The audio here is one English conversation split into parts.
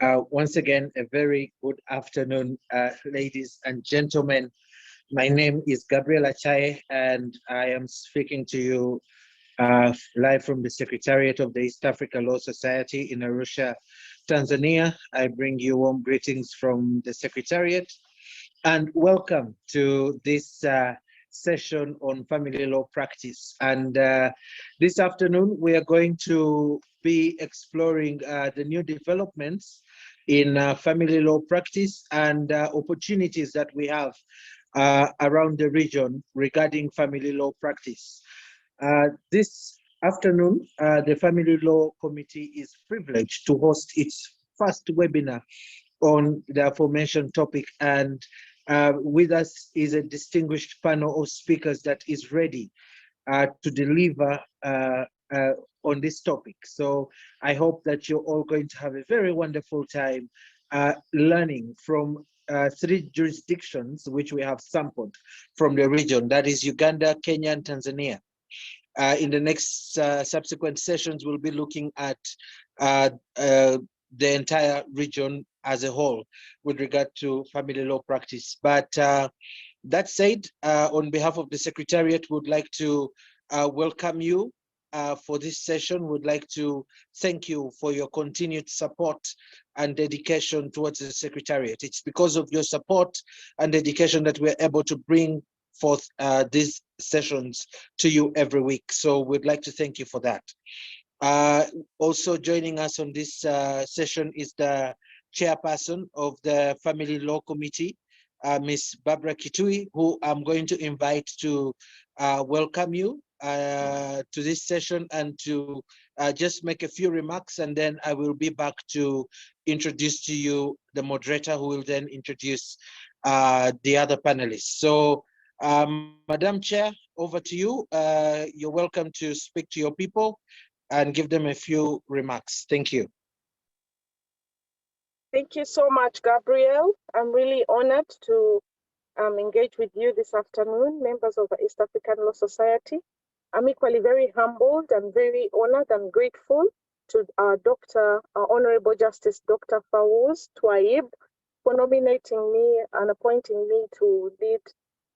Once again, a very good afternoon, ladies and gentlemen. My name is Gabriel Achaye, and I am speaking to you live from the Secretariat of the East Africa Law Society in Arusha, Tanzania. I bring you warm greetings from the Secretariat, and welcome to this session on family law practice. And this afternoon, we are going to be exploring the new developments in family law practice and opportunities that we have around the region regarding family law practice. This afternoon, the Family Law Committee is privileged to host its first webinar on the aforementioned topic, and with us is a distinguished panel of speakers that is ready to deliver on this topic. So I hope that you're all going to have a very wonderful time learning from three jurisdictions which we have sampled from the region, that is Uganda, Kenya, and Tanzania. In the next subsequent sessions, we'll be looking at the entire region as a whole with regard to family law practice. But that said, on behalf of the Secretariat, we would like to welcome you for this session. We'd like to thank you for your continued support and dedication towards the Secretariat. It's because of your support and dedication that we're able to bring forth these sessions to you every week. So we'd like to thank you for that. Also joining us on this session is the chairperson of the Family Law Committee, Ms. Barbara Kitui, who I'm going to invite to welcome you to this session and to just make a few remarks, and then I will be back to introduce to you the moderator, who will then introduce the other panelists. So Madam Chair, over to you. You're welcome to speak to your people and give them a few remarks. Thank you. Thank you so much, Gabriel. I'm really honored to engage with you this afternoon, members of the East African Law Society. I'm equally very humbled and very honored and grateful to our Honorable Justice Dr. Fawaz Twaib for nominating me and appointing me to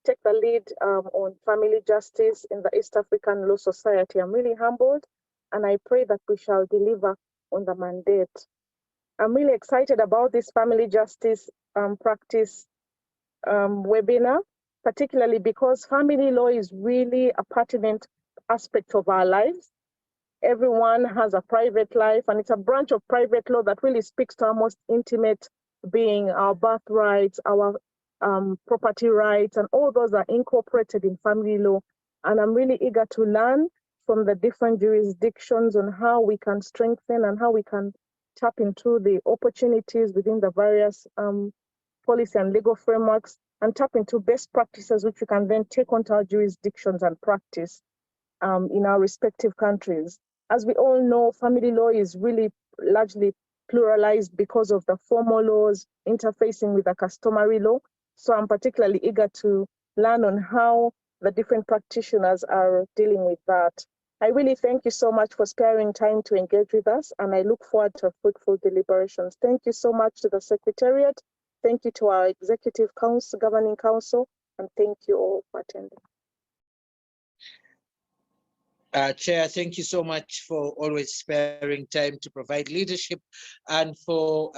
take the lead on family justice in the East African Law Society. I'm really humbled, and I pray that we shall deliver on the mandate. I'm really excited about this family justice practice webinar, particularly because family law is really a pertinent aspect of our lives. Everyone has a private life, and it's a branch of private law that really speaks to our most intimate being, our birthrights, our property rights, and all those are incorporated in family law. And I'm really eager to learn from the different jurisdictions on how we can strengthen and how we can tap into the opportunities within the various policy and legal frameworks, and tap into best practices which we can then take onto our jurisdictions and practice in our respective countries. As we all know, family law is really largely pluralized because of the formal laws interfacing with the customary law. So I'm particularly eager to learn on how the different practitioners are dealing with that. I really thank you so much for sparing time to engage with us, and I look forward to fruitful deliberations. Thank you so much to the Secretariat. Thank you to our Executive Council, Governing Council, and thank you all for attending. Chair, thank you so much for always sparing time to provide leadership, and for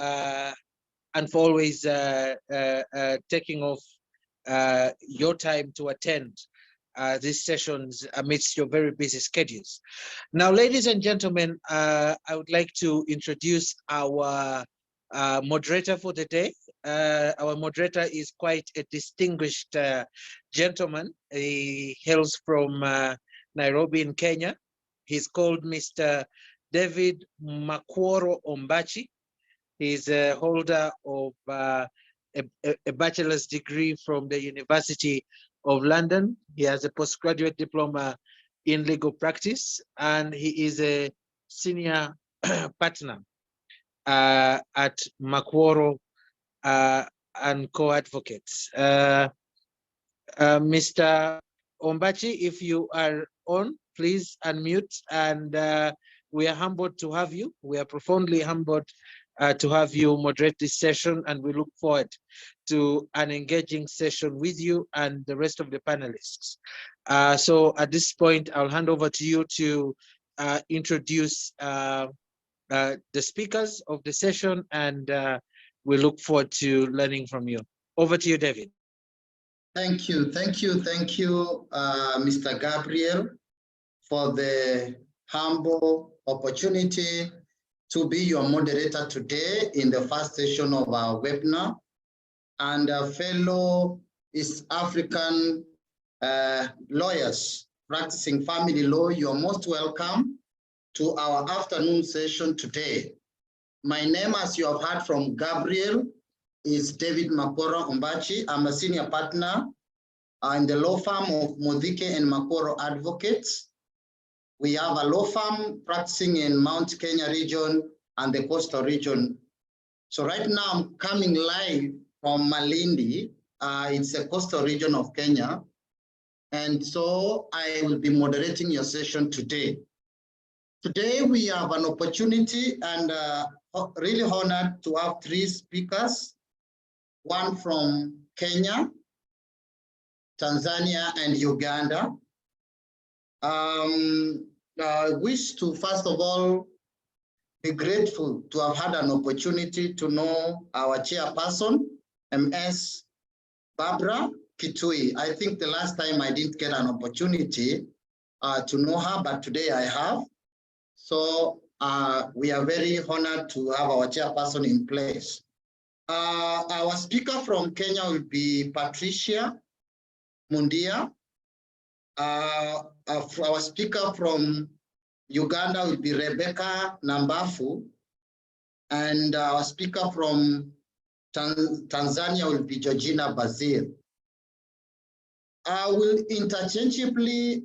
always taking off your time to attend these sessions amidst your very busy schedules. Now, ladies and gentlemen, I would like to introduce our moderator for the day. Our moderator is quite a distinguished gentleman. He hails from Nairobi in Kenya. He's called Mr. David Makworo Ombachi. He's a holder of a bachelor's degree from the University of London. He has a postgraduate diploma in legal practice, and he is a senior partner at Makworo and Co-Advocates. Mr. Ombachi, if you are on, please unmute, and we are humbled to have you. We are profoundly humbled to have you moderate this session, and we look forward to an engaging session with you and the rest of the panelists. So at this point, I'll hand over to you to introduce the speakers of the session, and we look forward to learning from you. Over to you, David. Thank you, Mr. Gabriel, for the humble opportunity to be your moderator today in the first session of our webinar. And fellow East African lawyers practicing family law, you're most welcome to our afternoon session today. My name, as you have heard from Gabriel, is David Makoro Ombachi. I'm a senior partner in the law firm of Modike and Makoro Advocates. We have a law firm practicing in Mount Kenya region and the coastal region. So right now I'm coming live from Malindi. It's a coastal region of Kenya. And so I will be moderating your session today. Today we have an opportunity and really honored to have three speakers, one from Kenya, Tanzania, and Uganda. I wish to, first of all, be grateful to have had an opportunity to know our chairperson, MS Barbara Kitui. I think the last time I didn't get an opportunity to know her, but today I have. So we are very honored to have our chairperson in place. Our speaker from Kenya will be Patricia Mundia. Our speaker from Uganda will be Rebecca Nambafu. And our speaker from Tanzania will be Georgina Bazil. I will interchangeably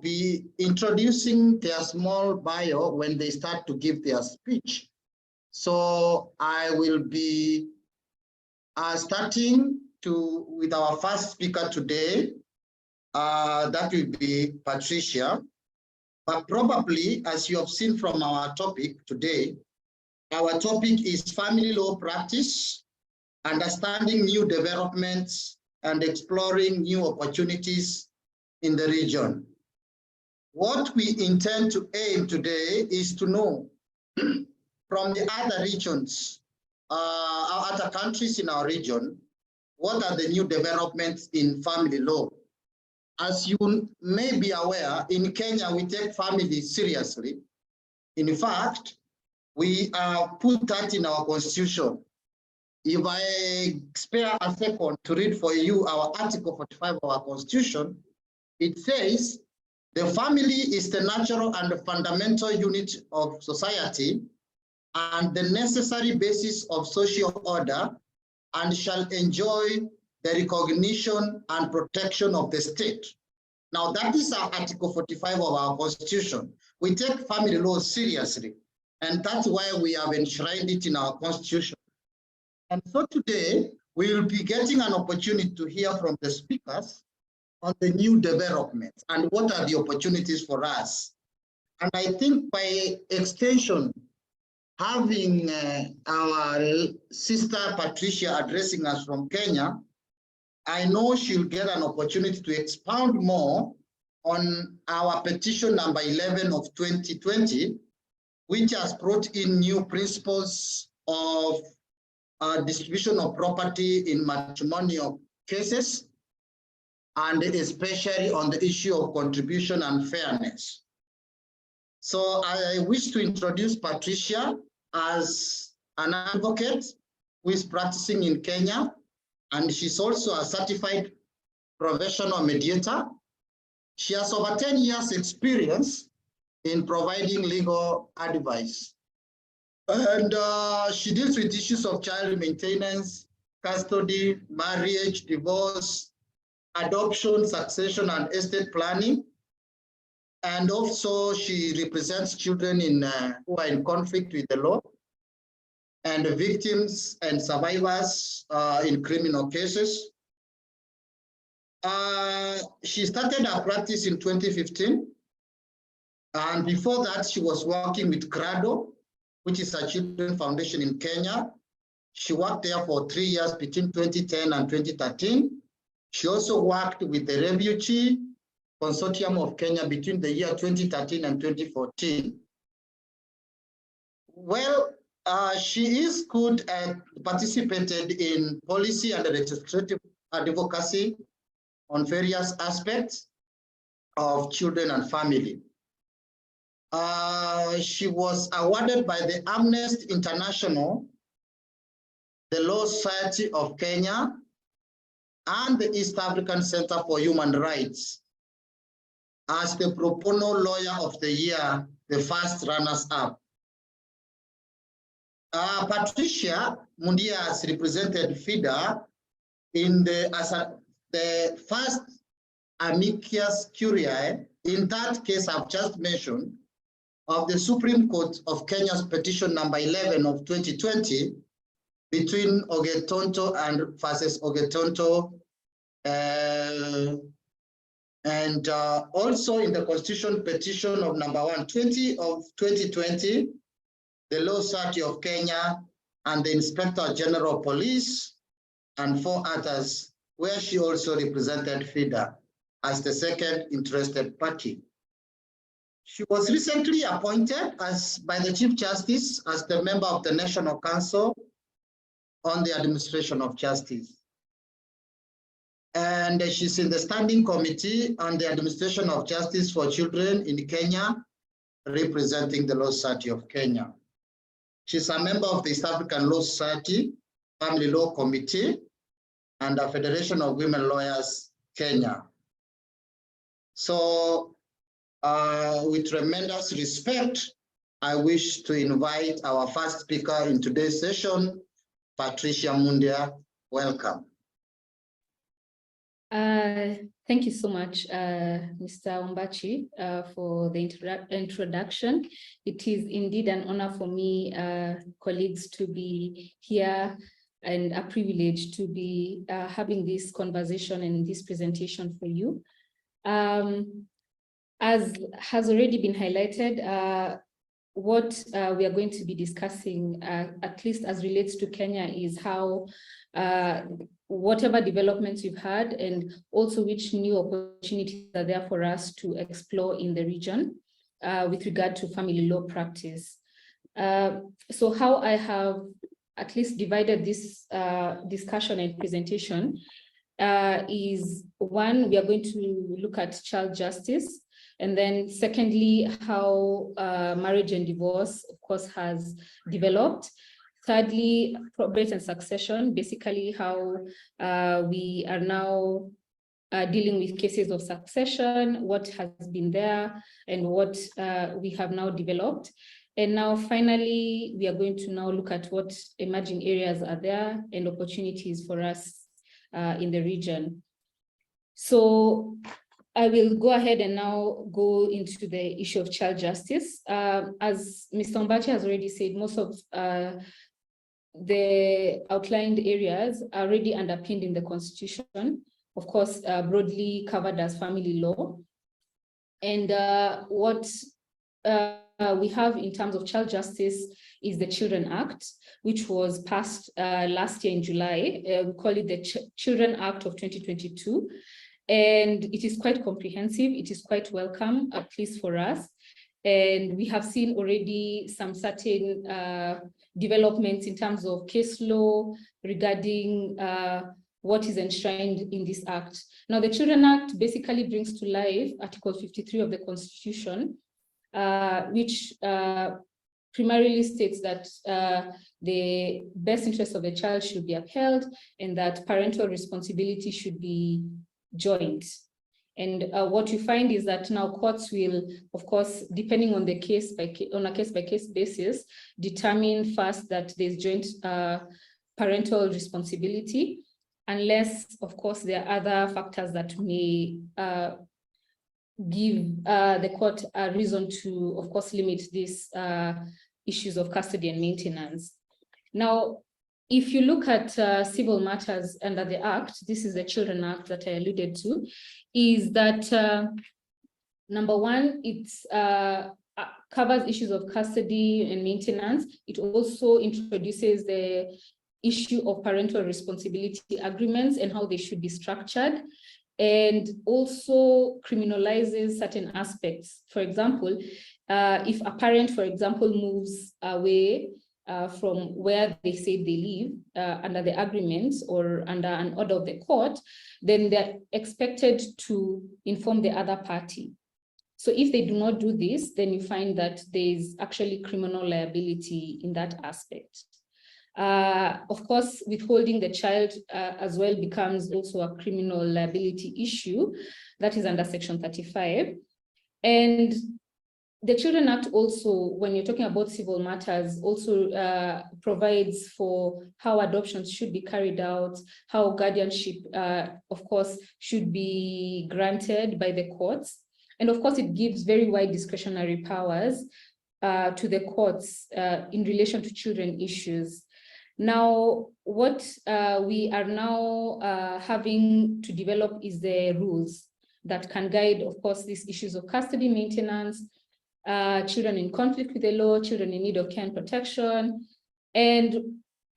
be introducing their small bio when they start to give their speech. So I will be starting with our first speaker today. That will be Patricia. But probably, as you have seen from our topic today, our topic is family law practice, understanding new developments, and exploring new opportunities in the region. What we intend to aim today is to know from the other regions, other countries in our region, what are the new developments in family law. As you may be aware, in Kenya, we take family seriously. In fact, we put that in our constitution. If I spare a second to read for you our Article 45 of our Constitution, it says, the family is the natural and fundamental unit of society and the necessary basis of social order, and shall enjoy the recognition and protection of the state. Now, that is our Article 45 of our Constitution. We take family law seriously, and that's why we have enshrined it in our Constitution. And so today, we will be getting an opportunity to hear from the speakers on the new developments and what are the opportunities for us. And I think by extension, having our sister Patricia addressing us from Kenya, I know she'll get an opportunity to expound more on our petition number 11 of 2020, which has brought in new principles of distribution of property in matrimonial cases, and especially on the issue of contribution and fairness. So I wish to introduce Patricia as an advocate who is practicing in Kenya, and she's also a certified professional mediator. She has over 10 years experience in providing legal advice. And she deals with issues of child maintenance, custody, marriage, divorce, adoption, succession, and estate planning. And also she represents children who are in conflict with the law, and victims and survivors in criminal cases. She started her practice in 2015. And before that, she was working with CRADO, which is a children foundation in Kenya. She worked there for 3 years between 2010 and 2013. She also worked with the Refugee Consortium of Kenya between the year 2013 and 2014. Well, she is good and participated in policy and legislative advocacy on various aspects of children and family. She was awarded by the Amnesty International, the Law Society of Kenya, and the East African Center for Human Rights as the Pro Bono Lawyer of the Year, the first runners-up. Patricia Mundia has represented FIDA in the first amicus curiae, in that case I've just mentioned, of the Supreme Court of Kenya's petition number 11 of 2020 between Ogetonto and versus Ogetonto, and also in the Constitution petition of number 120 of 2020, the Law Society of Kenya and the Inspector General of Police and 4 others, where she also represented FIDA as the second interested party. She was recently appointed by the Chief Justice as the member of the National Council on the Administration of Justice. And she's in the Standing Committee on the Administration of Justice for Children in Kenya, representing the Law Society of Kenya. She's a member of the East African Law Society Family Law Committee and the Federation of Women Lawyers, Kenya. So with tremendous respect, I wish to invite our first speaker in today's session, Patricia Mundia. Welcome. Thank you so much, Mr. Ombachi, for the introduction. It is indeed an honor for me, colleagues, to be here, and a privilege to be having this conversation and this presentation for you. As has already been highlighted, what we are going to be discussing, at least as relates to Kenya, is how whatever developments you've had, and also which new opportunities are there for us to explore in the region with regard to family law practice. So how I have at least divided this discussion and presentation is, one, we are going to look at child justice, and then secondly, how marriage and divorce, of course, has developed. Thirdly, probate and succession, basically how we are now dealing with cases of succession, what has been there, and what we have now developed. And now, finally, we are going to now look at what emerging areas are there and opportunities for us in the region. So I will go ahead and now go into the issue of child justice. As Mr. Ombachi has already said, most of the outlined areas are already underpinned in the Constitution, of course, broadly covered as family law. And what we have in terms of child justice is the Children Act, which was passed last year in July. We call it the Children Act of 2022. And it is quite comprehensive. It is quite welcome, at least for us. And we have seen already some certain developments in terms of case law regarding what is enshrined in this act. Now, the Children Act basically brings to life Article 53 of the Constitution, which primarily states that the best interest of the child should be upheld and that parental responsibility should be joint. And what you find is that now courts will, of course, depending on the case on a case-by-case basis, determine first that there's joint parental responsibility, unless, of course, there are other factors that may give the court a reason to, of course, limit these issues of custody and maintenance. Now, if you look at civil matters under the Act, this is the Children Act that I alluded to, is that number one, it's covers issues of custody and maintenance. It also introduces the issue of parental responsibility agreements and how they should be structured, and also criminalizes certain aspects. For example, if a parent, for example, moves away from where they say they live under the agreement or under an order of the court, then they're expected to inform the other party. So if they do not do this, then you find that there's actually criminal liability in that aspect. Of course, withholding the child as well becomes also a criminal liability issue that is under Section 35. And the Children Act also, when you're talking about civil matters, also provides for how adoptions should be carried out, how guardianship, of course, should be granted by the courts. And of course, it gives very wide discretionary powers to the courts in relation to children issues. Now, what we are now having to develop is the rules that can guide, of course, these issues of custody maintenance, children in conflict with the law, children in need of care and protection. And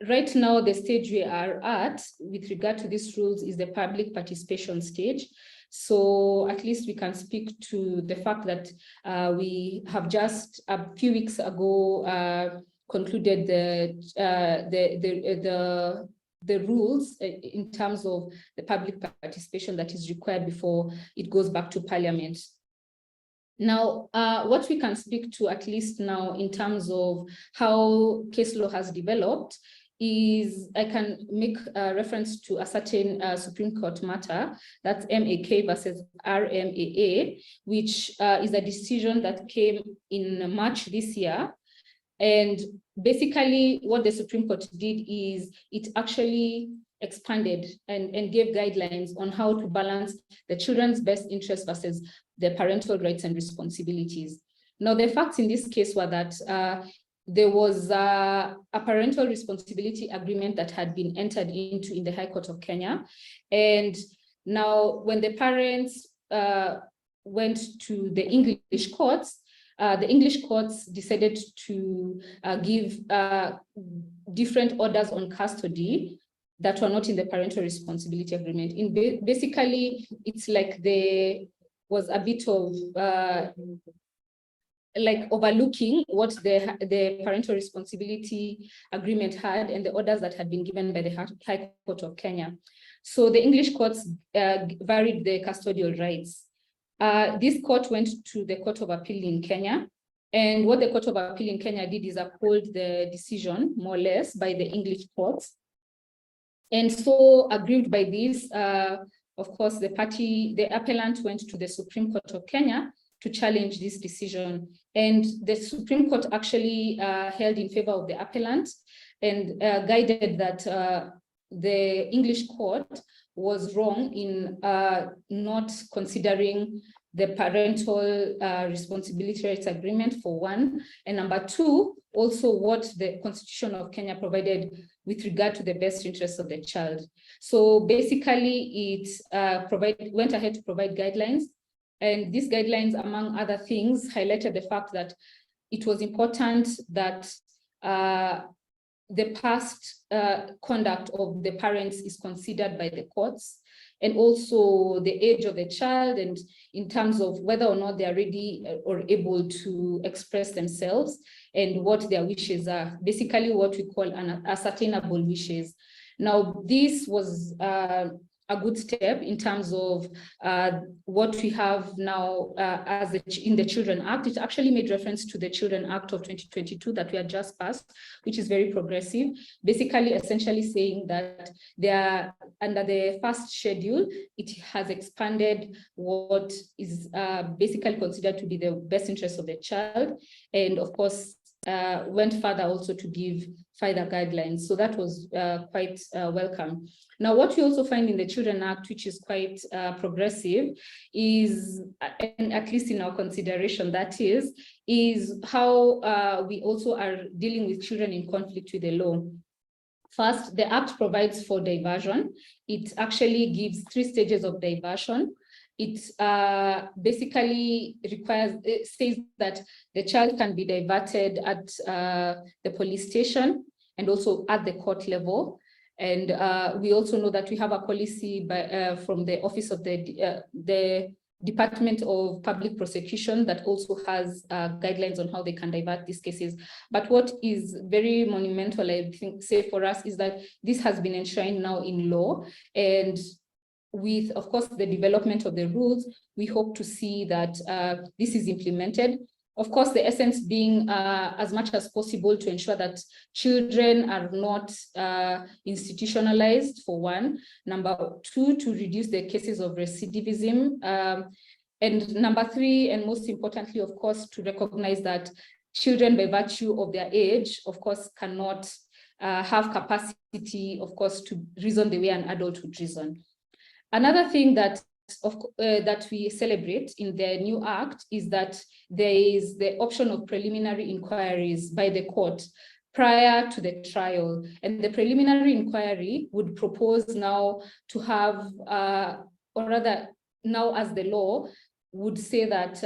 right now, the stage we are at with regard to these rules is the public participation stage. So at least we can speak to the fact that we have just a few weeks ago concluded the rules in terms of the public participation that is required before it goes back to Parliament. Now, what we can speak to, at least now, in terms of how case law has developed, is I can make a reference to a certain Supreme Court matter, that's MAK versus RMAA, which is a decision that came in March this year. And basically what the Supreme Court did is it actually expanded and gave guidelines on how to balance the children's best interest versus their parental rights and responsibilities. Now, the facts in this case were that there was a parental responsibility agreement that had been entered into in the High Court of Kenya. And now when the parents went to the English courts decided to give different orders on custody that were not in the parental responsibility agreement. Basically, it's like there was a bit of like overlooking what the parental responsibility agreement had and the orders that had been given by the High Court of Kenya. So the English courts varied the custodial rights. This court went to the Court of Appeal in Kenya. And what the Court of Appeal in Kenya did is uphold the decision, more or less, by the English courts. And so, aggrieved by this, of course, the appellant went to the Supreme Court of Kenya to challenge this decision. And the Supreme Court actually held in favor of the appellant and guided that the English court was wrong in not considering the parental responsibility rights agreement, for one, and number two, also what the Constitution of Kenya provided with regard to the best interests of the child. So basically, it went ahead to provide guidelines, and these guidelines, among other things, highlighted the fact that it was important that the past conduct of the parents is considered by the courts, and also the age of the child, and in terms of whether or not they are ready or able to express themselves and what their wishes are, basically what we call ascertainable wishes. Now, this was a good step in terms of what we have now in the Children Act. It actually made reference to the Children Act of 2022 that we had just passed, which is very progressive, basically essentially saying that they are under the first schedule, it has expanded what is basically considered to be the best interest of the child, and of course went further also to give further guidelines. So that was quite welcome. Now, what we also find in the Children Act, which is quite progressive, is, and at least in our consideration, that is how we also are dealing with children in conflict with the law. First, the Act provides for diversion. It actually gives 3 stages of diversion. it basically says that the child can be diverted at the police station and also at the court level. And we also know that we have a policy from the Office of the Department of Public Prosecution that also has guidelines on how they can divert these cases. But what is very monumental, I think, say for us, is that this has been enshrined now in law. And with, of course, the development of the rules, we hope to see that this is implemented. Of course, the essence being as much as possible to ensure that children are not institutionalized, for one. Number two, to reduce the cases of recidivism. And number three, and most importantly, of course, to recognize that children, by virtue of their age, of course, cannot have capacity, of course, to reason the way an adult would reason. Another thing that we celebrate in the new act is that there is the option of preliminary inquiries by the court prior to the trial. And the preliminary inquiry would propose now to have, or rather now as the law would say that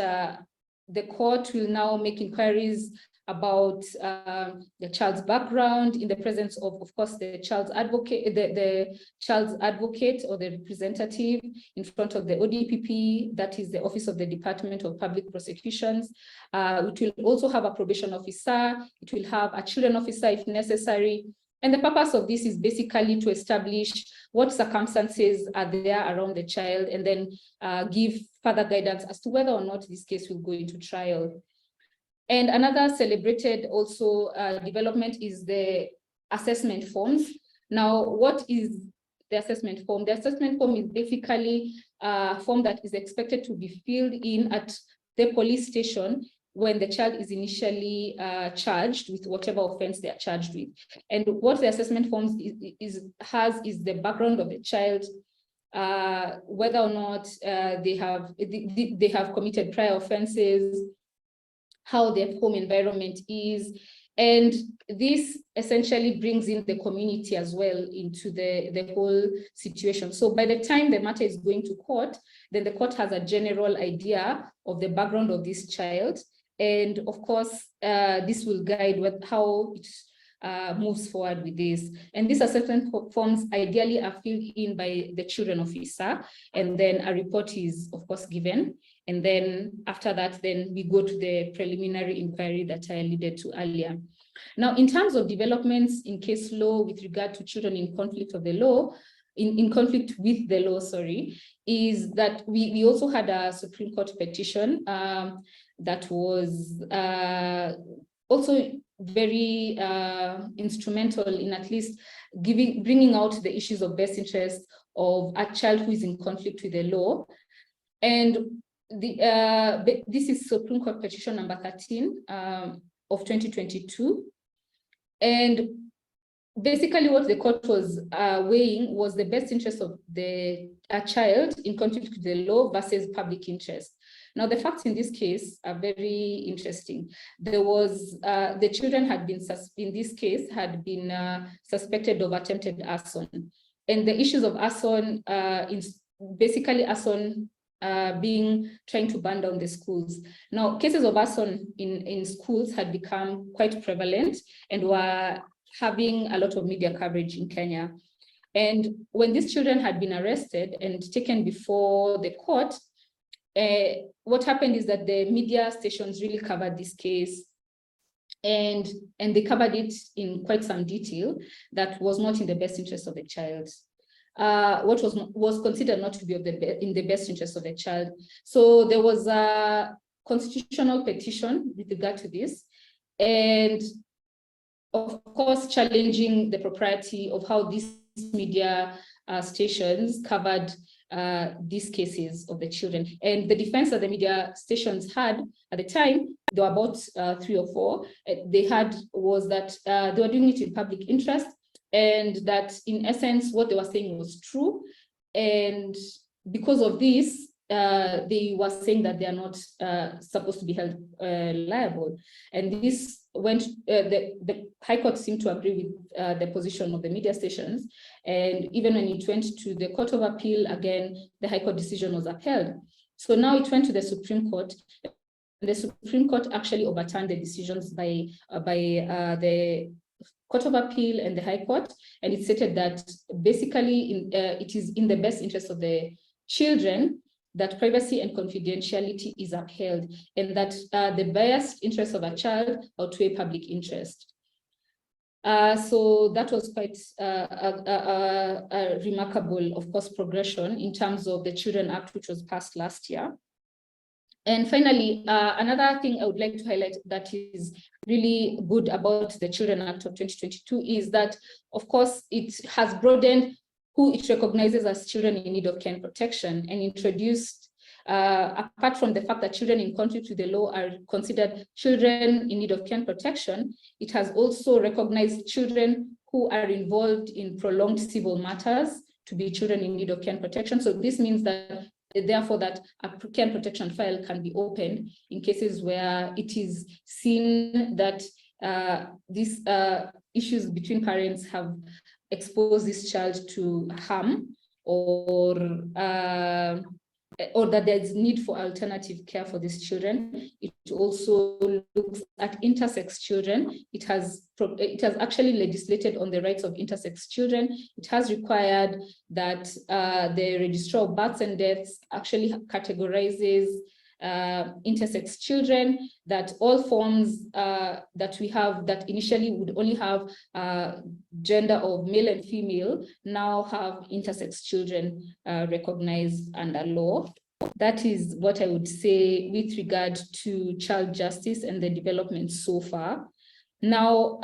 the court will now make inquiries about the child's background in the presence of course, the child's advocate, the child's advocate or the representative in front of the ODPP, that is the Office of the Department of Public Prosecutions. It will also have a probation officer. It will have a children officer if necessary. And the purpose of this is basically to establish what circumstances are there around the child and then give further guidance as to whether or not this case will go into trial. And another celebrated also development is the assessment forms. Now, what is the assessment form? The assessment form is basically a form that is expected to be filled in at the police station when the child is initially charged with whatever offense they are charged with. And what the assessment forms has is the background of the child, whether or not they have committed prior offenses, how their home environment is. And this essentially brings in the community as well into the whole situation. So by the time the matter is going to court, then the court has a general idea of the background of this child. And of course, this will guide how it moves forward with this. And these assessment forms ideally are filled in by the children officer, and then a report is of course given. And then after that, then we go to the preliminary inquiry that I alluded to earlier. Now, in terms of developments in case law with regard to children in conflict of the law, in conflict with the law, sorry, is that we also had a Supreme Court petition that was also very instrumental in at least bringing out the issues of best interest of a child who is in conflict with the law. And this is Supreme Court petition number 13 of 2022. And basically what the court was weighing was the best interest of a child in conflict with the law versus public interest. Now, the facts in this case are very interesting. There was, the children had been, in this case, had been suspected of attempted arson. And the issues of arson, basically arson trying to burn down the schools. Now, cases of arson in schools had become quite prevalent and were having a lot of media coverage in Kenya. And when these children had been arrested and taken before the court, what happened is that the media stations really covered this case, and they covered it in quite some detail that was not in the best interest of the child. What was considered not to be in the best interest of the child. So there was a constitutional petition with regard to this, and of course challenging the propriety of how these media stations covered these cases of the children. And the defense that the media stations had at the time, there were about 3 or 4, they had was that they were doing it in public interest, and that in essence, what they were saying was true. And because of this, they were saying that they are not supposed to be held liable. And this went, the High Court seemed to agree with the position of the media stations. And even when it went to the Court of Appeal, again, the High Court decision was upheld. So now it went to the Supreme Court. The Supreme Court actually overturned the decisions by the Court of Appeal and the High Court, and it stated that basically it is in the best interest of the children that privacy and confidentiality is upheld, and that the biased interest of a child outweigh public interest. So that was quite a remarkable, of course, progression in terms of the Children Act, which was passed last year. And finally, another thing I would like to highlight that is really good about the Children Act of 2022 is that, of course, it has broadened who it recognizes as children in need of care and protection, and introduced, apart from the fact that children in conflict with the law are considered children in need of care and protection, it has also recognized children who are involved in prolonged civil matters to be children in need of care and protection. So this means that therefore that a care and protection file can be opened in cases where it is seen that these issues between parents have exposed this child to harm, or that there's need for alternative care for these children. It also looks at intersex children. It has actually legislated on the rights of intersex children. It has required that the Registrar of Births and Deaths actually categorizes intersex children, that all forms that we have that initially would only have gender of male and female now have intersex children recognized under law. That is what I would say with regard to child justice and the development so far. Now,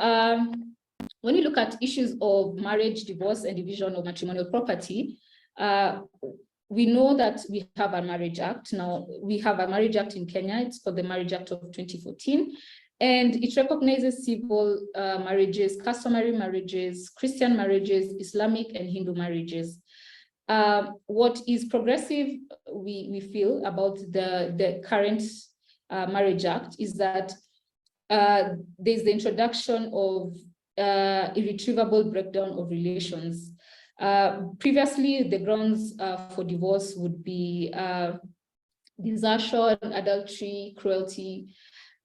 when you look at issues of marriage, divorce, and division of matrimonial property, we know that we have a Marriage Act. Now, we have a Marriage Act in Kenya. It's called the Marriage Act of 2014. And it recognizes civil marriages, customary marriages, Christian marriages, Islamic and Hindu marriages. What is progressive, we feel, about the current Marriage Act is that there's the introduction of irretrievable breakdown of relations. Previously, the grounds for divorce would be desertion, adultery, cruelty,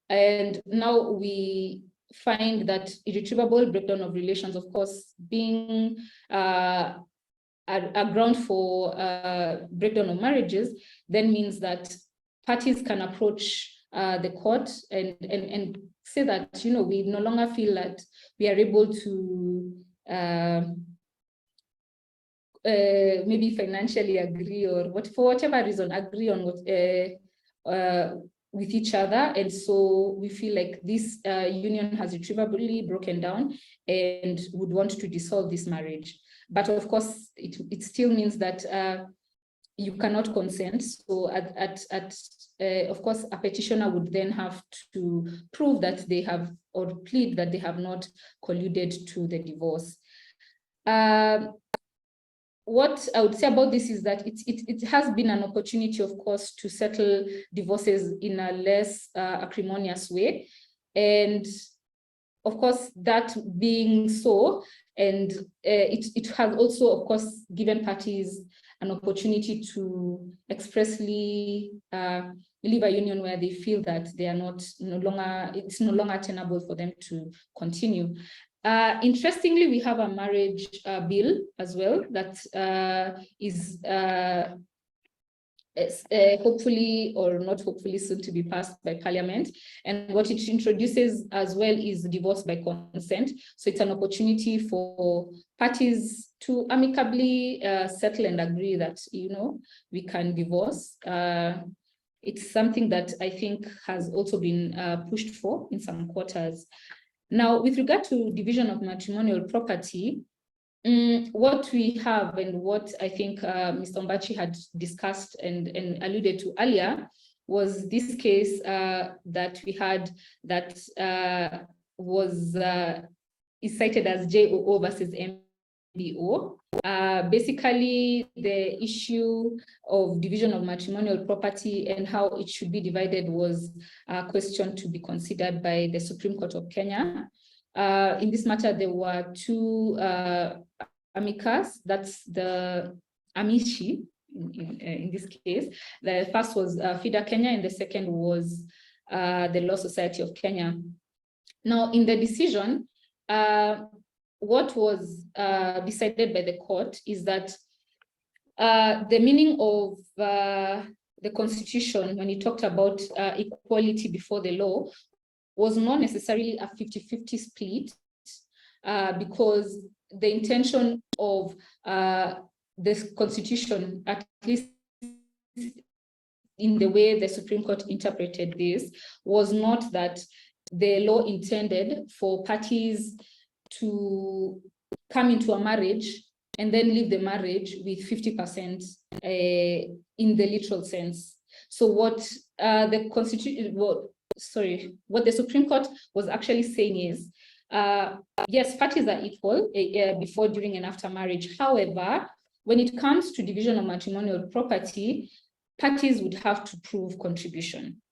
and now we find that irretrievable breakdown of relations, of course, being a ground for breakdown of marriages, then means that parties can approach the court and say that, you know, we no longer feel that we are able to maybe financially agree, or for whatever reason, agree on what with each other, and so we feel like this union has irretrievably broken down and would want to dissolve this marriage. But of course, it still means that you cannot consent. So of course, a petitioner would then have to prove that they have, or plead that they have not colluded to the divorce. What I would say about this is that it has been an opportunity, of course, to settle divorces in a less acrimonious way. And of course, that being so, and it has also, of course, given parties an opportunity to expressly leave a union where they feel that they are it's no longer tenable for them to continue. Interestingly, we have a marriage bill as well that is hopefully, or not hopefully, soon to be passed by Parliament. And what it introduces as well is divorce by consent. So it's an opportunity for parties to amicably settle and agree that, you know, we can divorce. It's something that I think has also been pushed for in some quarters. Now, with regard to division of matrimonial property, what we have, and what I think Mr. Ombachi had discussed and alluded to earlier, was this case that we had that is cited as JOO versus MBO. Basically, the issue of division of matrimonial property and how it should be divided was a question to be considered by the Supreme Court of Kenya. In this matter, there were two amicus, that's the amici in this case. The first was FIDA Kenya and the second was the Law Society of Kenya. Now, in the decision, what was decided by the court is that the meaning of the Constitution, when it talked about equality before the law, was not necessarily a 50-50 split, because the intention of this Constitution, at least in the way the Supreme Court interpreted this, was not that the law intended for parties to come into a marriage and then leave the marriage with 50% in the literal sense. So what the Constitution, what the Supreme Court was actually saying is, yes, parties are equal before, during, and after marriage. However, when it comes to division of matrimonial property, parties would have to prove contribution.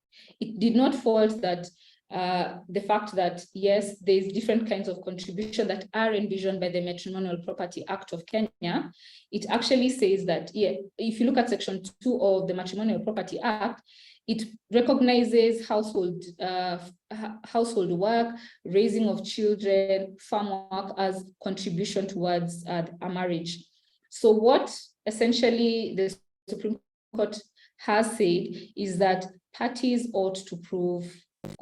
It did not fault that the fact that, yes, there's different kinds of contribution that are envisioned by the Matrimonial Property Act of Kenya. It actually says that, yeah, if you look at Section 2 of the Matrimonial Property Act, it recognizes household work, raising of children, farm work as contribution towards a marriage. So what essentially the Supreme Court has said is that parties ought to prove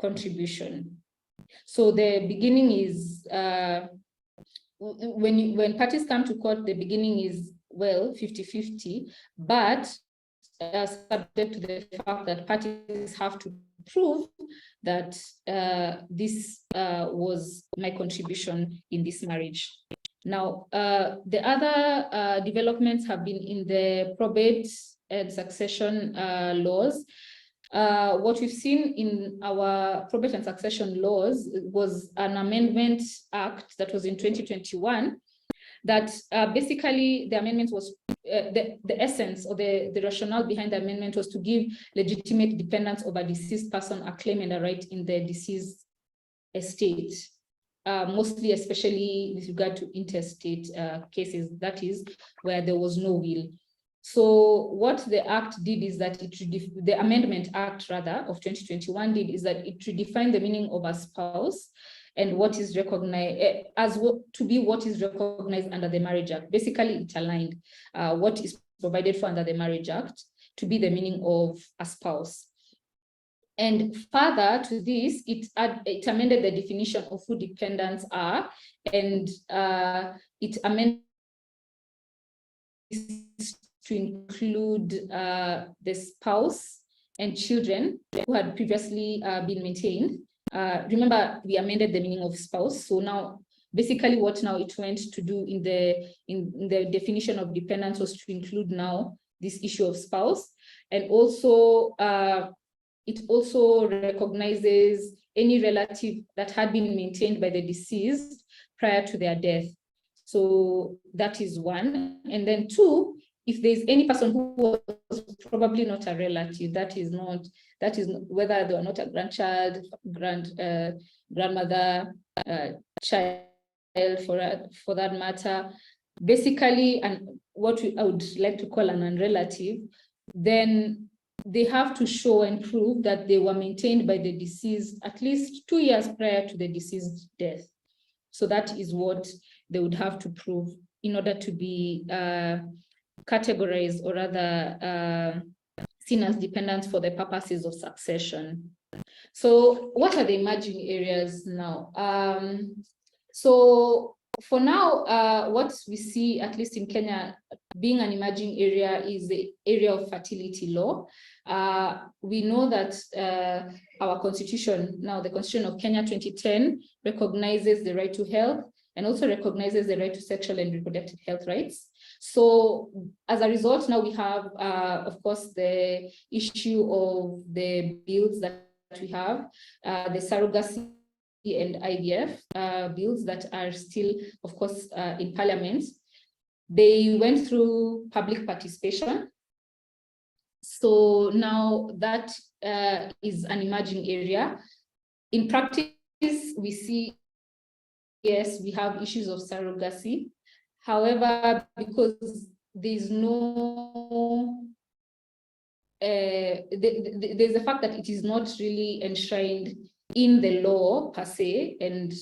contribution. So the beginning is, when parties come to court, the beginning is, well, 50-50, but subject to the fact that parties have to prove that this was my contribution in this marriage. Now, the other developments have been in the probate and succession laws. What we've seen in our probate and succession laws was an amendment act that was in 2021, that basically the amendment was, the essence or the rationale behind the amendment was to give legitimate dependents of a deceased person a claim and a right in the deceased estate, mostly especially with regard to intestate cases, that is where there was no will. So what the act did is that the Amendment Act rather of 2021 did is that it redefined the meaning of a spouse and what is recognized what is recognized under the Marriage Act. Basically, it aligned what is provided for under the Marriage Act to be the meaning of a spouse. And further to this, it amended the definition of who dependents are, and it amended to include the spouse and children who had previously been maintained. Remember, we amended the meaning of spouse. So now, basically what now it went to do in the definition of dependents was to include now this issue of spouse. And also, it also recognizes any relative that had been maintained by the deceased prior to their death. So that is one. And then two, if there's any person who was probably not a relative, that is whether they are not a grandchild, grandmother, child for that matter, basically, and what I would like to call an unrelative, then they have to show and prove that they were maintained by the deceased at least 2 years prior to the deceased death. So that is what they would have to prove in order to be categorized, or rather seen as dependents for the purposes of succession. So what are the emerging areas now? So for now, what we see, at least in Kenya, being an emerging area is the area of fertility law. We know that our constitution, now the Constitution of Kenya 2010, recognizes the right to health and also recognizes the right to sexual and reproductive health rights. So as a result, now we have, of course, the issue of the bills that we have, the surrogacy and IVF bills that are still, of course, in Parliament. They went through public participation. So now that is an emerging area. In practice, we see, yes, we have issues of surrogacy. However, because there's no, there's the fact that it is not really enshrined in the law per se, and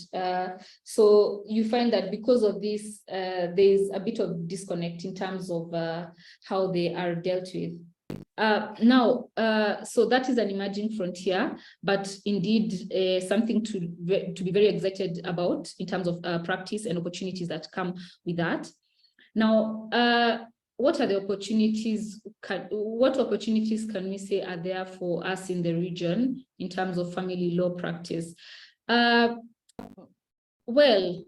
so you find that because of this, there's a bit of disconnect in terms of how they are dealt with. Now, so that is an emerging frontier, but indeed something to be very excited about in terms of practice and opportunities that come with that. Now, what are the opportunities? What opportunities can we say are there for us in the region in terms of family law practice? Well,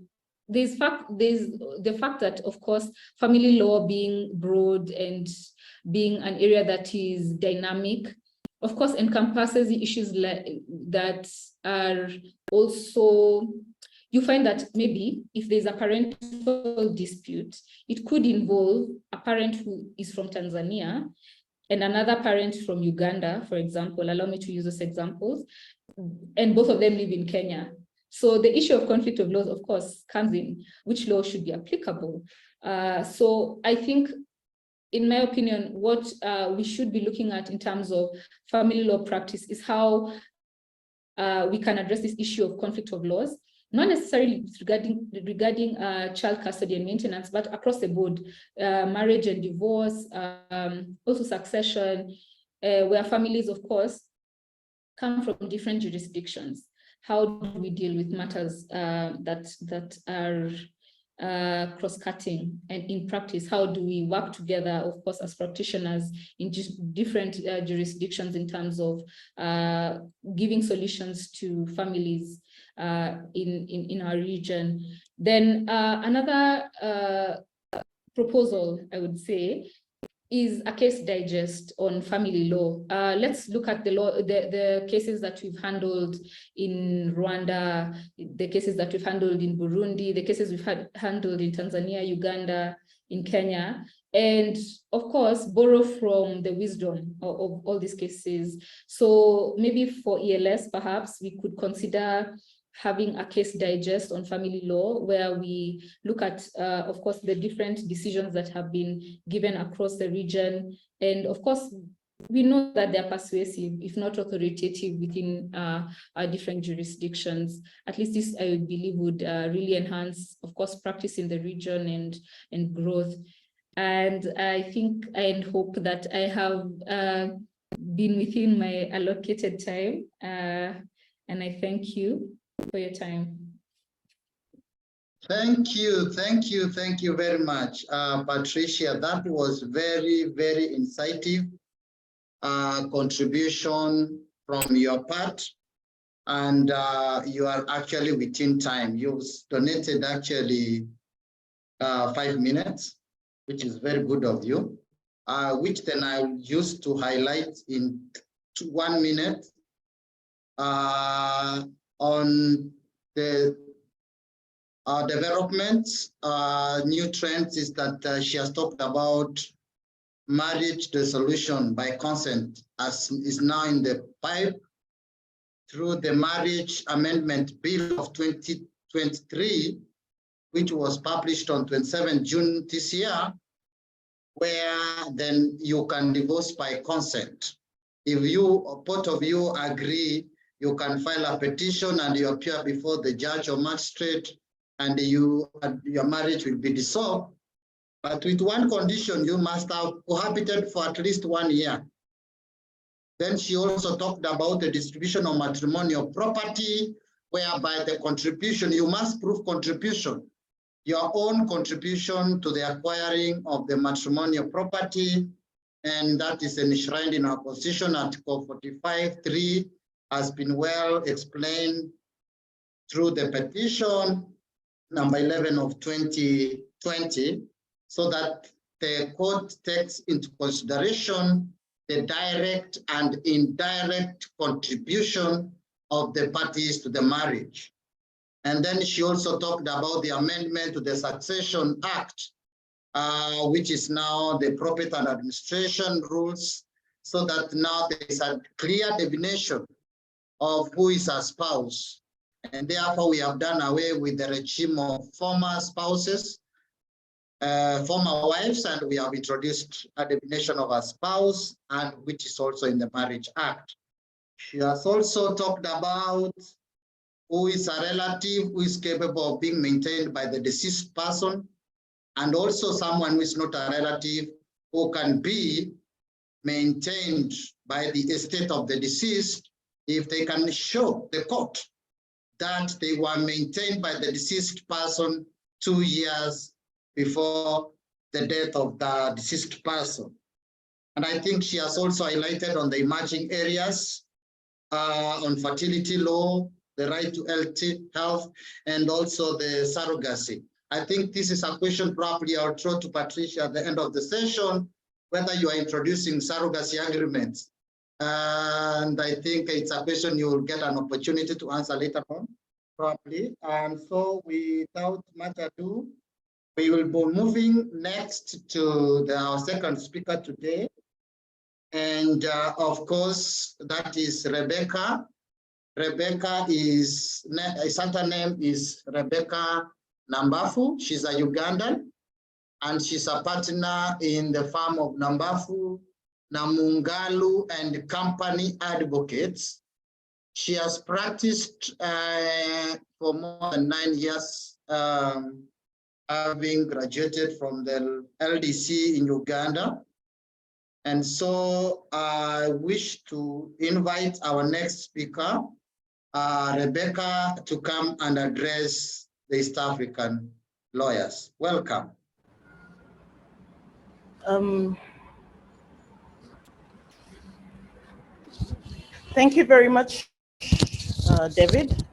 there's the fact that, of course, family law being broad and being an area that is dynamic, of course, encompasses the issues that are also, you find that maybe if there's a parental dispute, it could involve a parent who is from Tanzania and another parent from Uganda, for example. Allow me to use those examples. And both of them live in Kenya. So the issue of conflict of laws, of course, comes in which law should be applicable. So I think, in my opinion, what we should be looking at in terms of family law practice is how we can address this issue of conflict of laws, not necessarily regarding child custody and maintenance, but across the board, marriage and divorce, also succession, where families, of course, come from different jurisdictions. How do we deal with matters that are cross-cutting, and in practice, how do we work together, of course, as practitioners in different jurisdictions in terms of giving solutions to families in our region. Then another proposal, I would say, is a case digest on family law. Let's look at the cases that we've handled in Rwanda, the cases that we've handled in Burundi, the cases we've handled in Tanzania, Uganda, in Kenya, and of course, borrow from the wisdom of all these cases. So maybe for ELS, perhaps we could consider having a case digest on family law, where we look at, of course, the different decisions that have been given across the region. And of course, we know that they're persuasive, if not authoritative, within our different jurisdictions. At least this, I believe, would really enhance, of course, practice in the region and growth. And I think and hope that I have been within my allocated time. And I thank you for your time. Thank you very much, Patricia. That was very, very insightful contribution from your part, and you are actually within time. You've donated actually 5 minutes, which is very good of you, which then I'll use to highlight in 1 minute on the developments. New trends is that she has talked about marriage dissolution by consent, as is now in the pipe through the Marriage Amendment Bill of 2023, which was published on 27 June this year, where then you can divorce by consent. If you, both of you agree, you can file a petition and you appear before the judge or magistrate, and your marriage will be dissolved. But with one condition, you must have cohabited for at least 1 year. Then she also talked about the distribution of matrimonial property, whereby the contribution, you must prove contribution, your own contribution to the acquiring of the matrimonial property. And that is enshrined in our Constitution, Article 45(3), has been well explained through the petition number 11 of 2020, so that the court takes into consideration the direct and indirect contribution of the parties to the marriage. And then she also talked about the amendment to the Succession Act which is now the Property and Administration Rules, so that now there is a clear definition of who is a spouse. And therefore, we have done away with the regime of former spouses, former wives, and we have introduced a definition of a spouse, and which is also in the Marriage Act. She has also talked about who is a relative, who is capable of being maintained by the deceased person, and also someone who is not a relative who can be maintained by the estate of the deceased if they can show the court that they were maintained by the deceased person 2 years before the death of the deceased person. And I think she has also highlighted on the emerging areas, on fertility law, the right to health, and also the surrogacy. I think this is a question probably I'll throw to Patricia at the end of the session, whether you are introducing surrogacy agreements. And I think it's a question you will get an opportunity to answer later on, probably. And so without much ado, we will be moving next to our second speaker today. And of course, that is Rebecca. Rebecca is, his other name is Rebecca Nambafu. She's a Ugandan, and she's a partner in the firm of Nambafu, Namungalu and Company Advocates. She has practiced for more than 9 years, having graduated from the LDC in Uganda. And so I wish to invite our next speaker, Rebecca, to come and address the East African lawyers. Welcome. Thank you very much, David.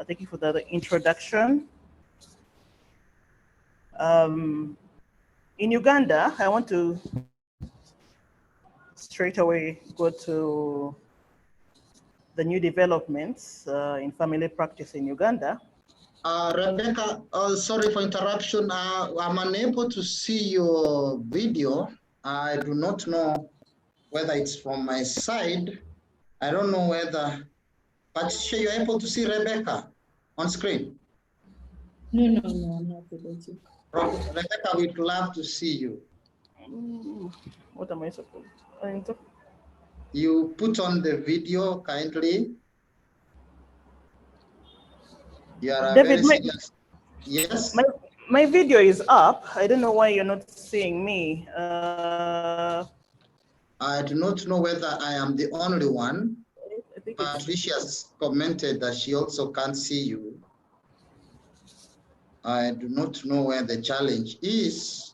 Thank you for the introduction. In Uganda, I want to straight away go to the new developments in family practice in Uganda. Rebecca, sorry for interruption. I'm unable to see your video. I do not know whether it's from my side. I don't know whether, Patricia, you're able to see Rebecca on screen? No, I'm not able to. Rebecca, we'd love to see you. What am I supposed to? You put on the video kindly. You are David, very serious. Yes. My video is up. I don't know why you're not seeing me. I do not know whether I am the only one. I think Patricia has commented that she also can't see you. I do not know where the challenge is.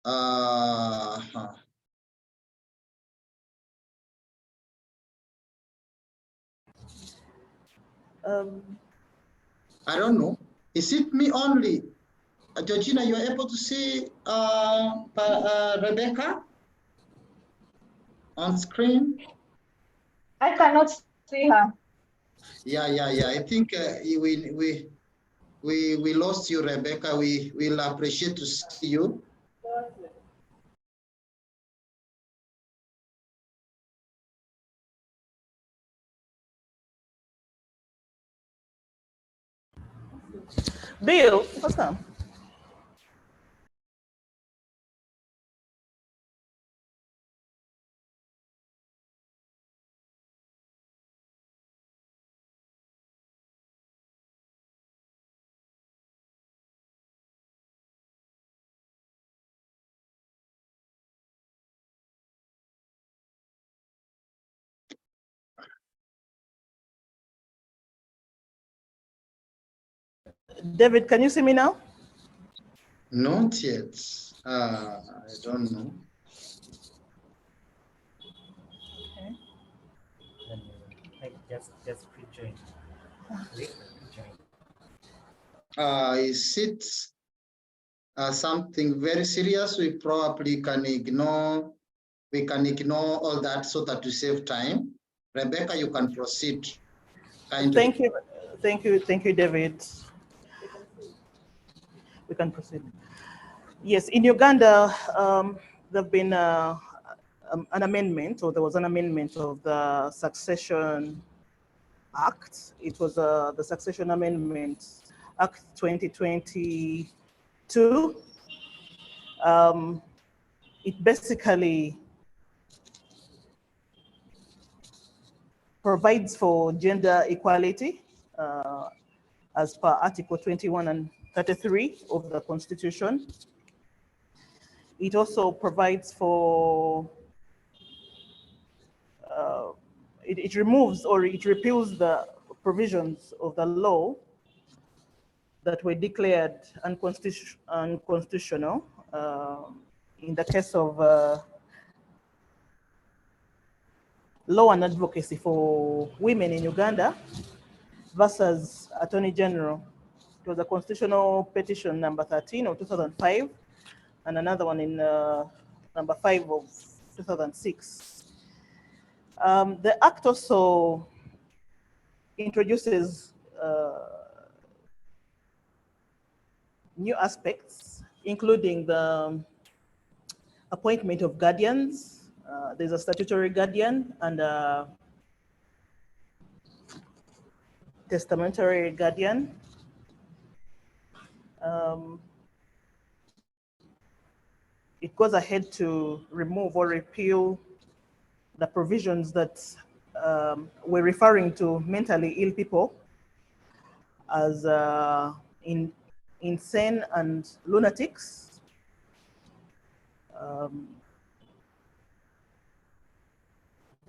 I don't know. Is it me only? Georgina, you're able to see Rebecca on screen? I cannot see her. Yeah. I think we lost you, Rebecca. We'll appreciate to see you. Bill, welcome. David, can you see me now? Not yet. I don't know. Okay. Just rejoin. Is it something very serious? We probably can ignore. We can ignore all that so that we save time. Rebecca, you can proceed. Thank you, David. We can proceed. Yes, in Uganda, there have been an amendment, or there was an amendment of the Succession Act. It was the Succession Amendment Act 2022. It basically provides for gender equality as per Article 21 and 33 of the Constitution. It also provides for, it removes or it repeals the provisions of the law that were declared unconstitutional in the case of law and advocacy for women in Uganda versus Attorney General. It was a constitutional petition number 13 of 2005 and another one in number 5 of 2006. The act also introduces new aspects, including the appointment of guardians. There's a statutory guardian and a testamentary guardian. It goes ahead to remove or repeal the provisions that were referring to mentally ill people as insane and lunatics.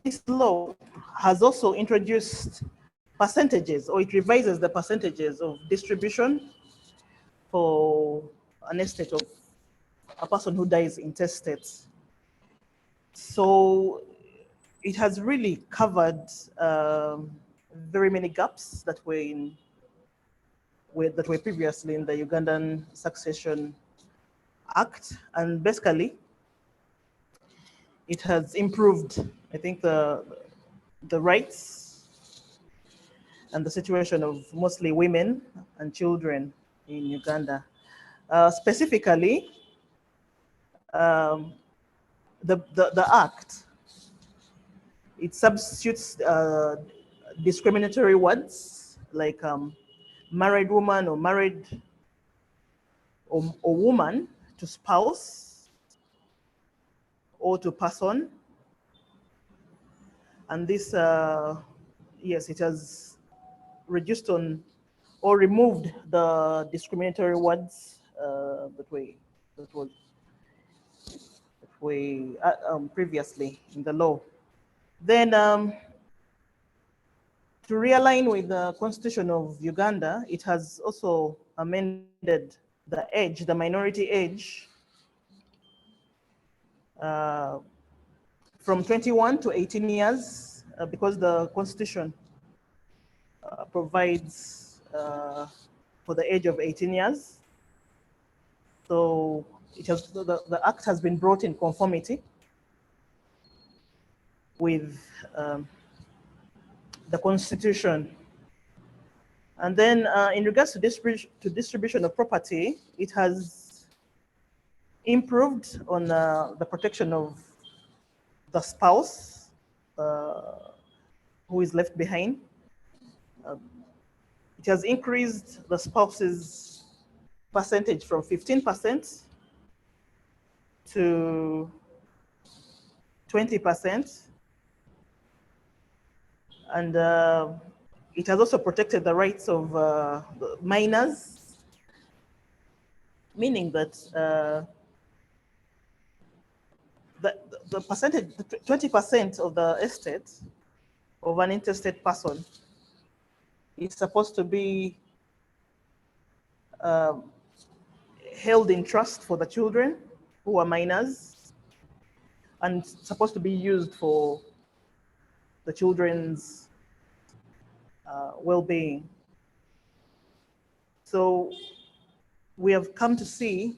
This law has also introduced percentages, or it revises the percentages of distribution for an estate of a person who dies intestate. So it has really covered very many gaps that were previously in the Ugandan Succession Act, and basically it has improved, I think, the rights and the situation of mostly women and children in Uganda. Specifically, the act, it substitutes discriminatory words like married woman or married or woman to spouse or to person. And this, yes, it has reduced on or removed the discriminatory words that were previously in the law. Then to realign with the Constitution of Uganda, it has also amended the age, the minority age, from 21 to 18 years, because the Constitution provides for the age of 18 years. So it has, the act has been brought in conformity with the Constitution. And then in regards to distribution of property, it has improved on the protection of the spouse who is left behind. It has increased the spouse's percentage from 15% to 20%. And it has also protected the rights of minors, meaning that the percentage, 20% of the estate of an intestate person is supposed to be held in trust for the children who are minors and supposed to be used for the children's well-being. So we have come to see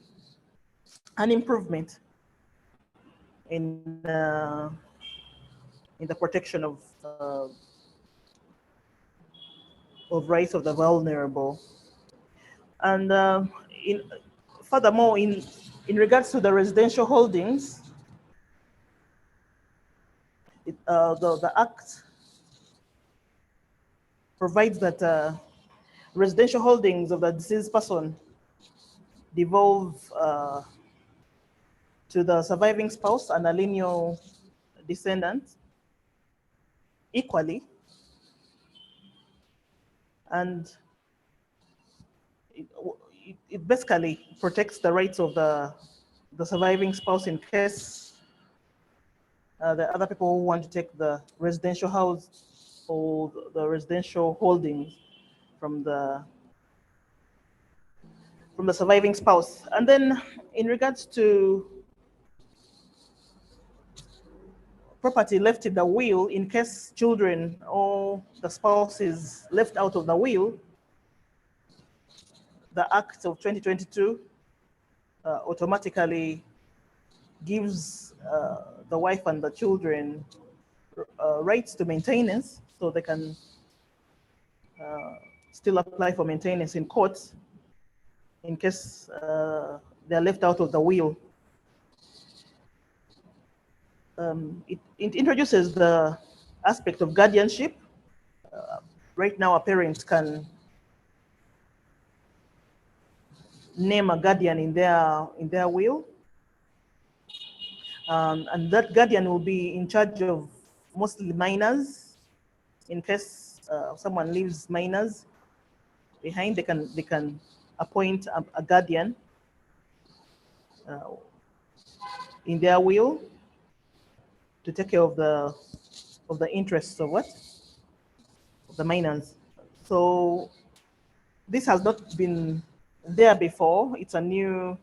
an improvement in the protection of rights of the vulnerable. And Furthermore, in regards to the residential holdings, the Act provides that residential holdings of the deceased person devolve to the surviving spouse and a lineal descendant equally, and it basically protects the rights of the surviving spouse in case the other people who want to take the residential house or the residential holdings from the surviving spouse. And then in regards to property left in the will, in case children or the spouse is left out of the will, the Act of 2022 automatically gives the wife and the children rights to maintenance, so they can still apply for maintenance in court in case they're left out of the will. It introduces the aspect of guardianship. Right now, a parent can name a guardian in their will, and that guardian will be in charge of mostly minors. In case someone leaves minors behind, they can appoint a guardian in their will to take care of the interests of the minors. So this has not been there before. It's a new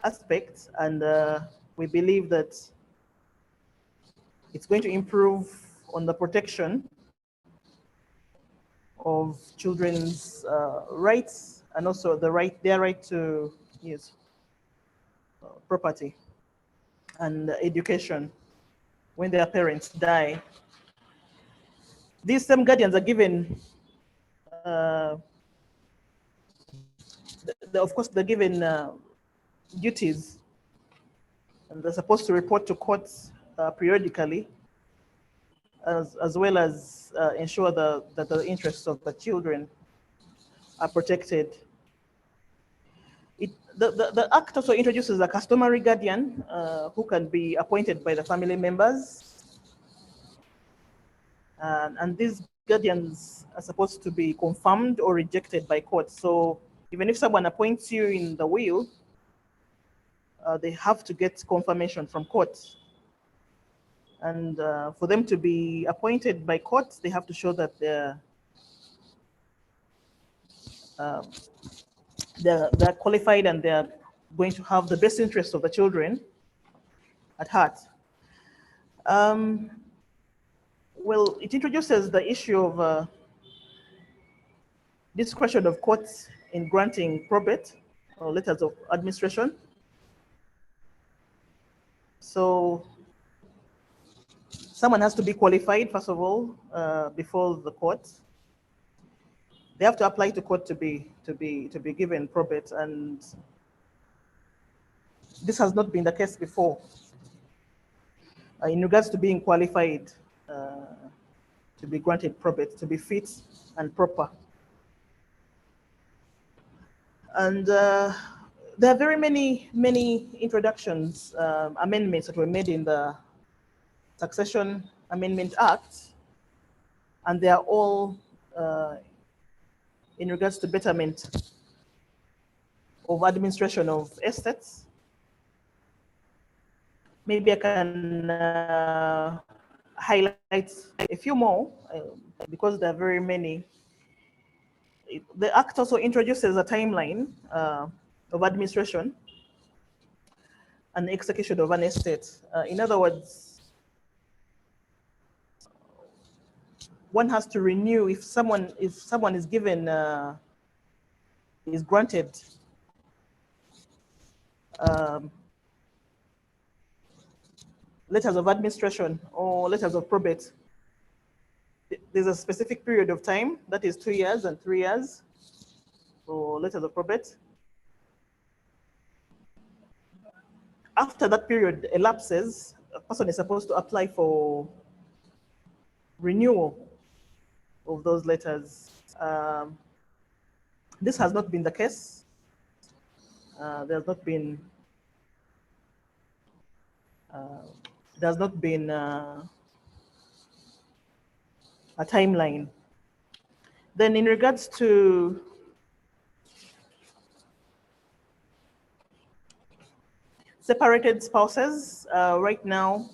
aspect, and we believe that it's going to improve on the protection of children's rights, and also their right to use property and education when their parents die. These same guardians are given, of course, they're given duties, and they're supposed to report to courts periodically, as well as ensure that the interests of the children are protected. The Act also introduces a customary guardian who can be appointed by the family members. And these guardians are supposed to be confirmed or rejected by court. So even if someone appoints you in the will, they have to get confirmation from court. And for them to be appointed by court, they have to show that they're qualified and they're going to have the best interest of the children at heart. Well, it introduces the issue of discretion of courts in granting probate or letters of administration. So someone has to be qualified, first of all, before the court. They have to apply to court to be given probate, and this has not been the case before. In regards to being qualified to be granted probate, to be fit and proper. And there are very many introductions, amendments that were made in the Succession Amendment Act, and they are all in regards to betterment of administration of estates. Maybe I can highlight a few more because there are very many. The Act also introduces a timeline of administration and execution of an estate. In other words, one has to renew if someone is given is granted letters of administration or letters of probate. There's a specific period of time, that is 2 years and 3 years for letters of probate. after that period elapses, a person is supposed to apply for renewal of those letters. This has not been the case. There's not been a timeline. Then in regards to separated spouses, right now,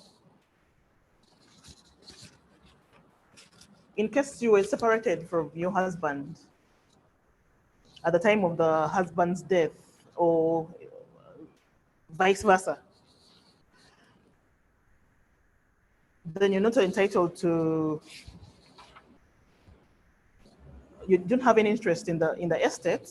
in case you were separated from your husband at the time of the husband's death or vice versa, then you're not entitled to, you don't have any interest in the estate,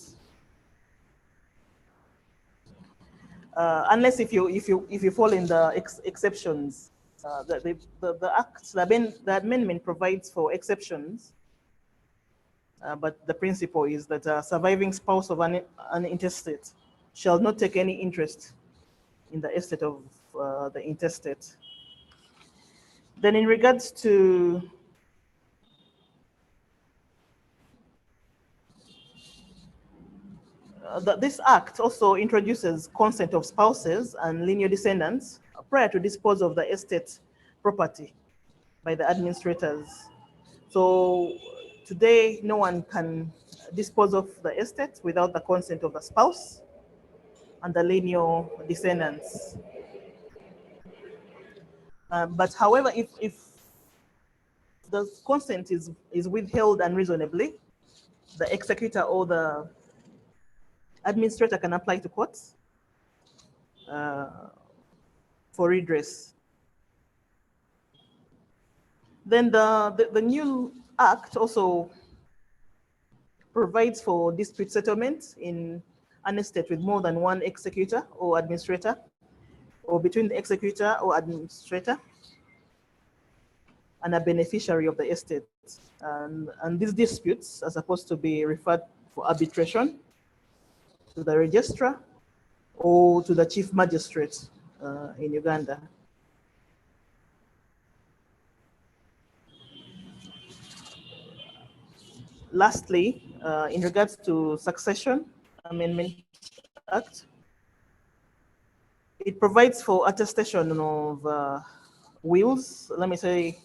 unless if you fall in the exceptions. The act, the amendment provides for exceptions, but the principle is that a surviving spouse of an intestate shall not take any interest in the estate of the intestate. Then in regards to this act also introduces consent of spouses and lineal descendants prior to disposal of the estate property by the administrators. So today, no one can dispose of the estate without the consent of the spouse and the lineal descendants. But however, if the consent is withheld unreasonably, the executor or the administrator can apply to courts for redress. Then the new act also provides for dispute settlement in an estate with more than one executor or administrator, or between the executor or administrator and a beneficiary of the estate. And these disputes are supposed to be referred for arbitration to the registrar or to the chief magistrate in Uganda. Lastly, in regards to Succession Amendment Act, it provides for attestation of wills. Let me say,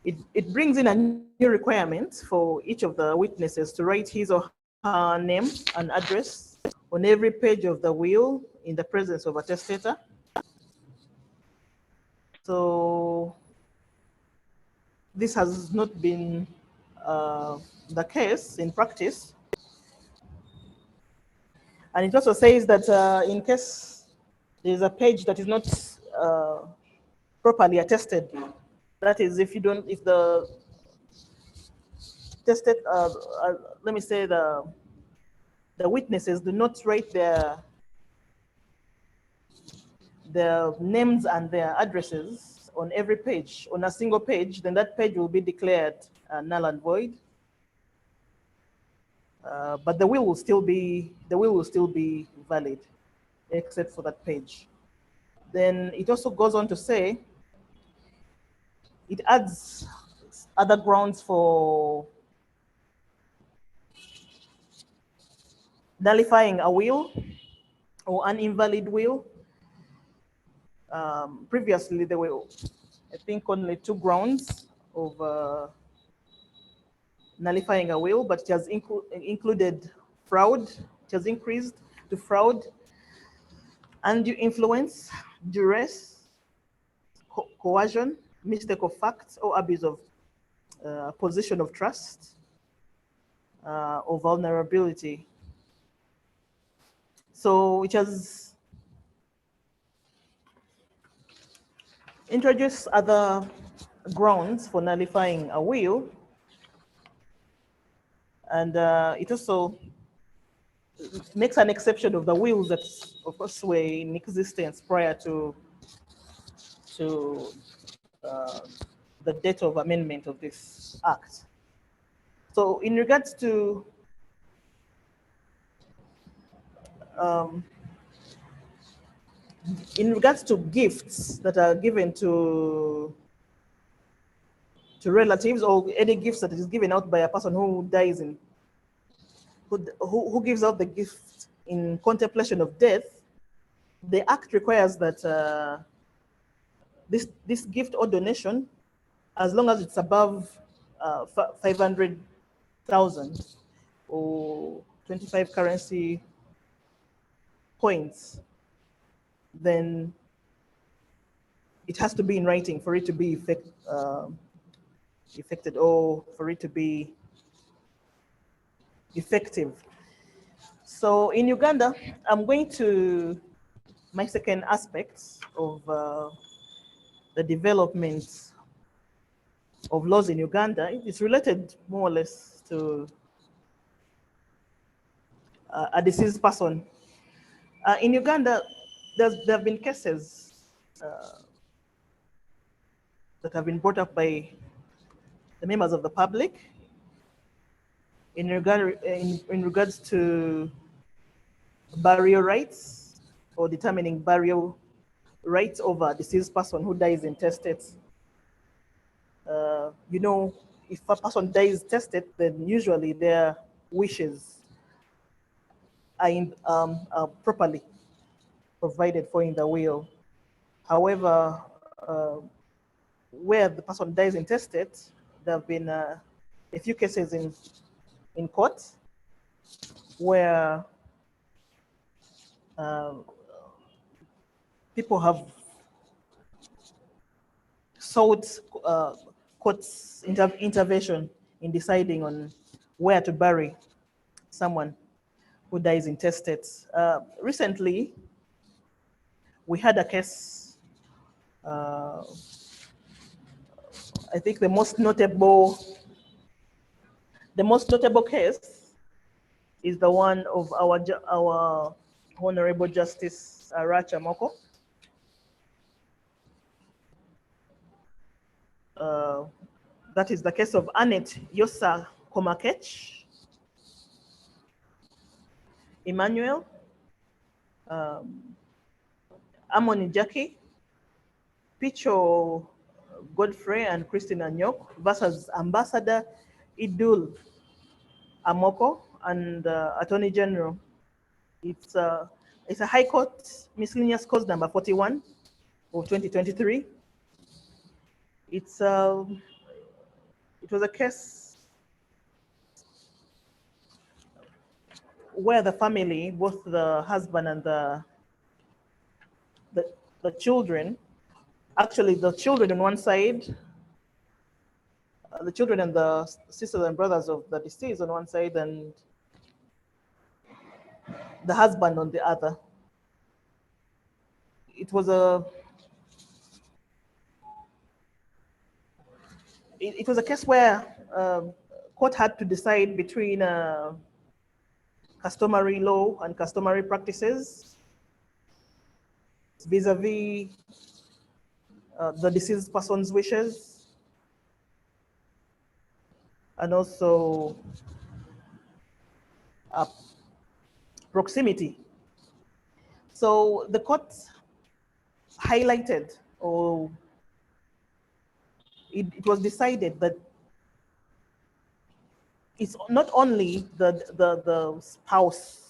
it brings in a new requirement for each of the witnesses to write his or her name and address on every page of the will in the presence of a testator. So this has not been the case in practice. And it also says that in case there's a page that is not properly attested, that is, if the tested, let me say the witnesses do not write their names and their addresses on every page, on a single page, then that page will be declared null and void. But the will will still be valid, except for that page. Then it also goes on to say, it adds other grounds for nullifying a will or an invalid will. Previously, there were, I think, only 2 grounds of nullifying a will, but it has included fraud. It has increased to fraud, undue influence, duress, coercion, mistake of fact, or abuse of position of trust, or vulnerability. So it has introduced other grounds for nullifying a will, and it also makes an exception of the wills that, of course, were in existence prior to the date of amendment of this act. So in regards to in regards to gifts that are given to relatives, or any gifts that is given out by a person who dies in, who gives out the gift in contemplation of death, the act requires that this gift or donation, as long as it's above 500,000 or 25 currency points, then it has to be in writing for it to be effected, or for it to be effective. So in Uganda, I'm going to my second aspect of the development of laws in Uganda. It's related more or less to a deceased person. In Uganda, there have been cases that have been brought up by the members of the public in regards to burial rights, or determining burial rights over a deceased person who dies intestate. You know, if a person dies intestate, then usually their wishes are properly provided for in the will. However, where the person dies intestate, there have been a few cases in court where people have sought court's intervention in deciding on where to bury someone who dies intestate. Recently, we had a case. I think the most notable case is the one of our Honorable Justice Racha Moko. That is the case of Annette Yosa Komakech, Emmanuel, Amoni Jackie, Picho Godfrey and Christina Nyok versus Ambassador Idul Amoko and Attorney General. It's a High Court miscellaneous cause number 41 of 2023. It was a case where the family, both the husband and the children, actually the children on one side, the children and the sisters and brothers of the deceased on one side, and the husband on the other. It was a case where court had to decide between customary law and customary practices vis-a-vis the deceased person's wishes, and also proximity. So the court highlighted, or it was decided that it's not only the spouse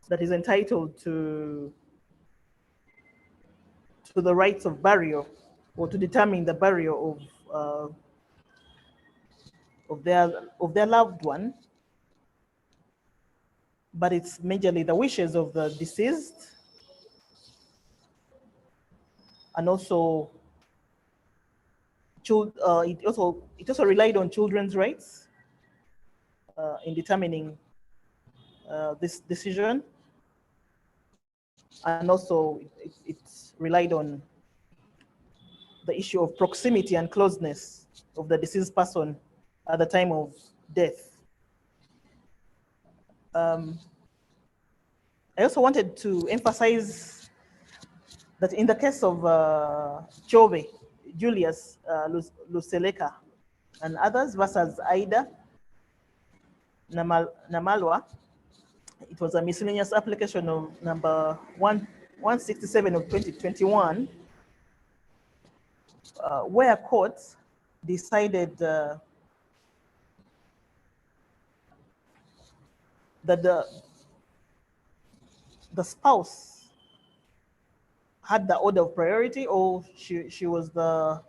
that is entitled to the rights of burial, or to determine the burial of their loved one, but it's majorly the wishes of the deceased, and also it also relied on children's rights in determining this decision, and also it relied on the issue of proximity and closeness of the deceased person at the time of death. I also wanted to emphasize that in the case of Chove, Julius Luseleka, and others versus Aida Namalwa, it was a miscellaneous application of number 167 of 2021, where courts decided that the spouse had the order of priority, or she was the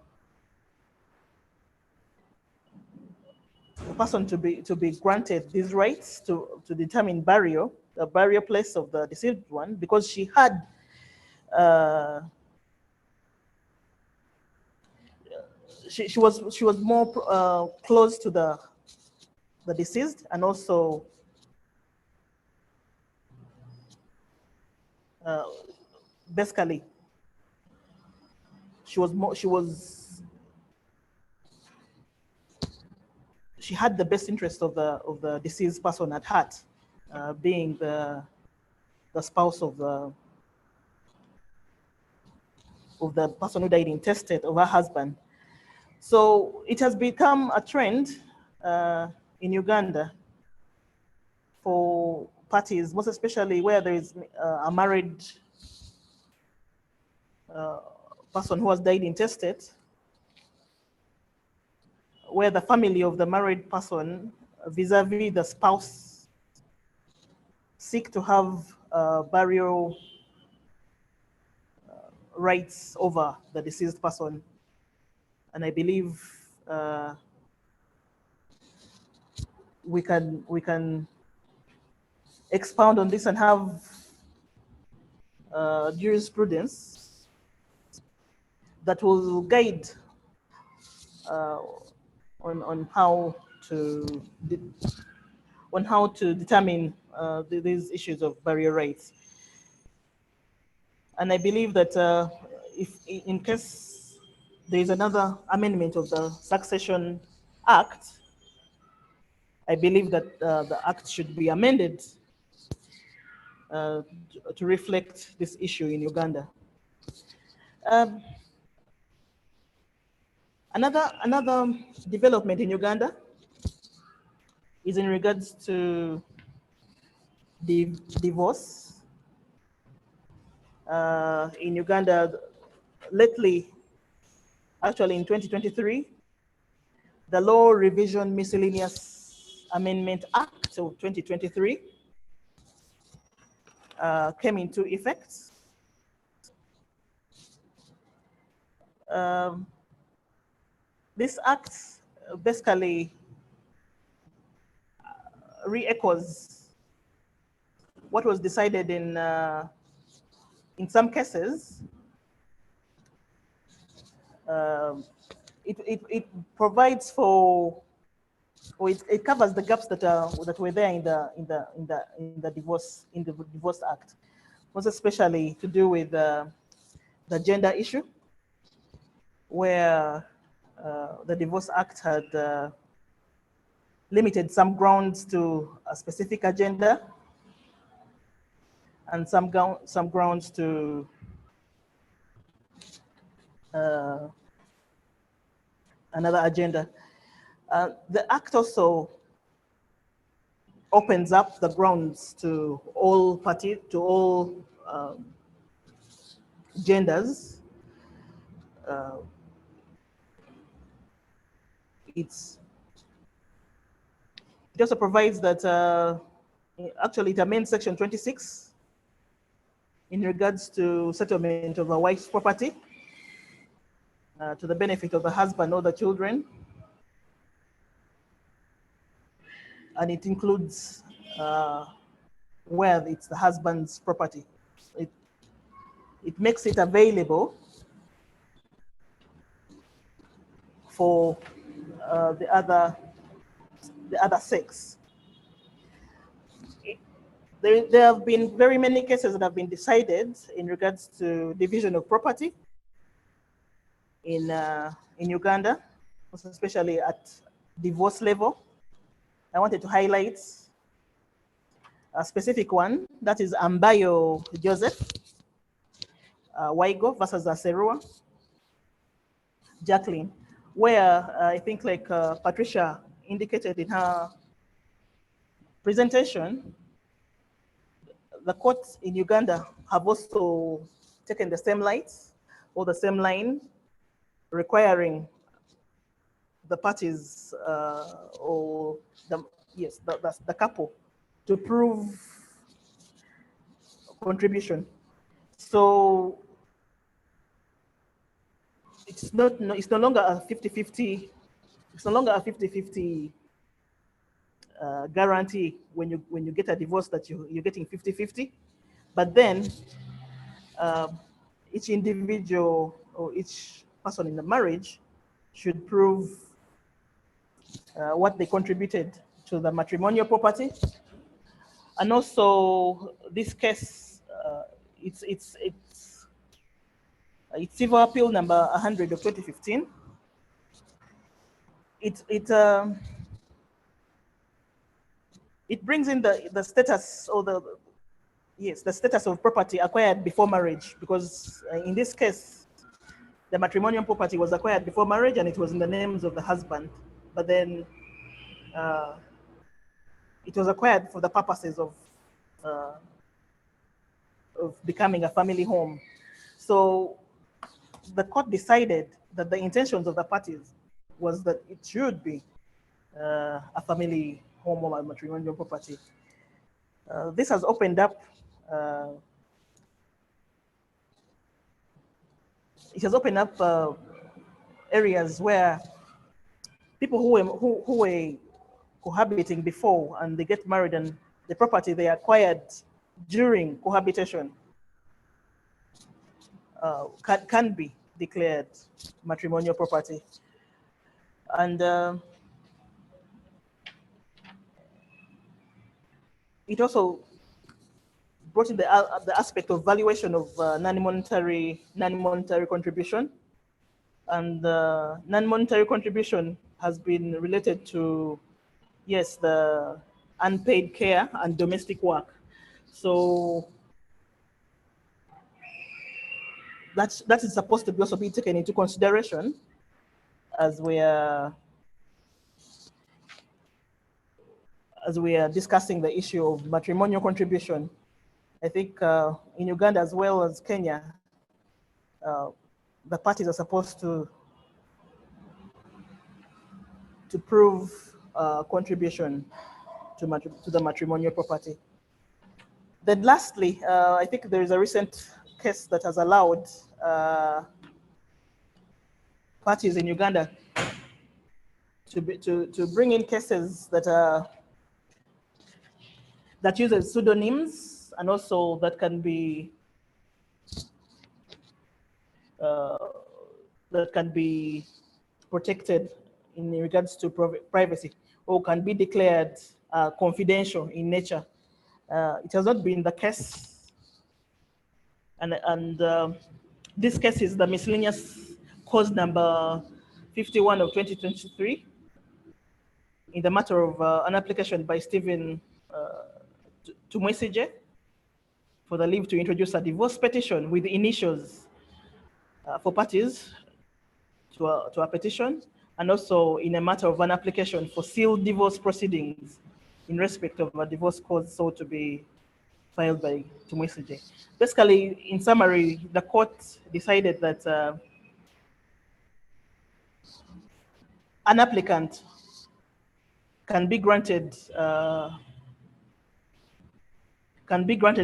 person to be granted these rights to determine burial, the burial place of the deceased one, because she had she was more close to the deceased, and also basically she had the best interest of the deceased person at heart, being the spouse of the person who died intestate of her husband. So it has become a trend in Uganda for parties, most especially where there is a married person who has died intestate, where the family of the married person vis-a-vis the spouse seek to have burial rights over the deceased person. And I believe we can expound on this and have jurisprudence that will guide on how to determine these issues of burial rights. And I believe that if in case there is another amendment of the Succession Act, I believe that the act should be amended to reflect this issue in Uganda. Another development in Uganda is in regards to the divorce. In Uganda, lately, actually in 2023, the Law Revision Miscellaneous Amendment Act of 2023 came into effect. This act basically re-echoes what was decided in some cases. It provides for, or it covers the gaps that were there in the divorce act, most especially to do with the gender issue, where the divorce act had limited some grounds to a specific agenda, and some grounds to another agenda. The act also opens up the grounds to all parties, to all genders. It also provides that actually it amends section 26 in regards to settlement of a wife's property to the benefit of the husband or the children. And it includes where it's the husband's property. It makes it available for the other sex. There have been very many cases that have been decided in regards to division of property in Uganda, especially at divorce level. I wanted to highlight a specific one, that is Ambayo Joseph Waigo versus Aserua Jacqueline, where I think like Patricia indicated in her presentation, the courts in Uganda have also taken the same light or the same line, requiring the parties or the couple to prove contribution. So it's no longer a 50-50. It's no longer a 50-50 guarantee when you get a divorce that you're getting 50-50. But then each individual or each person in the marriage should prove what they contributed to the matrimonial property. And also this case, it's civil appeal number 100 of 2015. It brings in the status or the status of property acquired before marriage, because in this case, the matrimonial property was acquired before marriage and it was in the names of the husband, but then it was acquired for the purposes of becoming a family home. So the court decided that the intentions of the parties was that it should be a family home or a matrimonial property. This has opened up areas where people who were cohabiting before and they get married, and the property they acquired during cohabitation can be declared matrimonial property. And it also brought in the aspect of valuation of non-monetary contribution. And non-monetary contribution has been related to, yes, the unpaid care and domestic work. So that is supposed to be also be taken into consideration as we are discussing the issue of matrimonial contribution. I think in Uganda as well as Kenya, the parties are supposed to prove contribution to the matrimonial property. Then lastly, I think there is a recent case that has allowed parties in Uganda to bring in cases that uses pseudonyms, and also that can be protected in regards to privacy, or can be declared confidential in nature. It has not been the case, and this case is the miscellaneous cause number 51 of 2023 in the matter of an application by Stephen Tumwesije for the leave to introduce a divorce petition with the initials for parties to a petition, and also in a matter of an application for sealed divorce proceedings in respect of a divorce cause sought to be filed by Tumwesije. Basically, in summary, the court decided that an applicant can be granted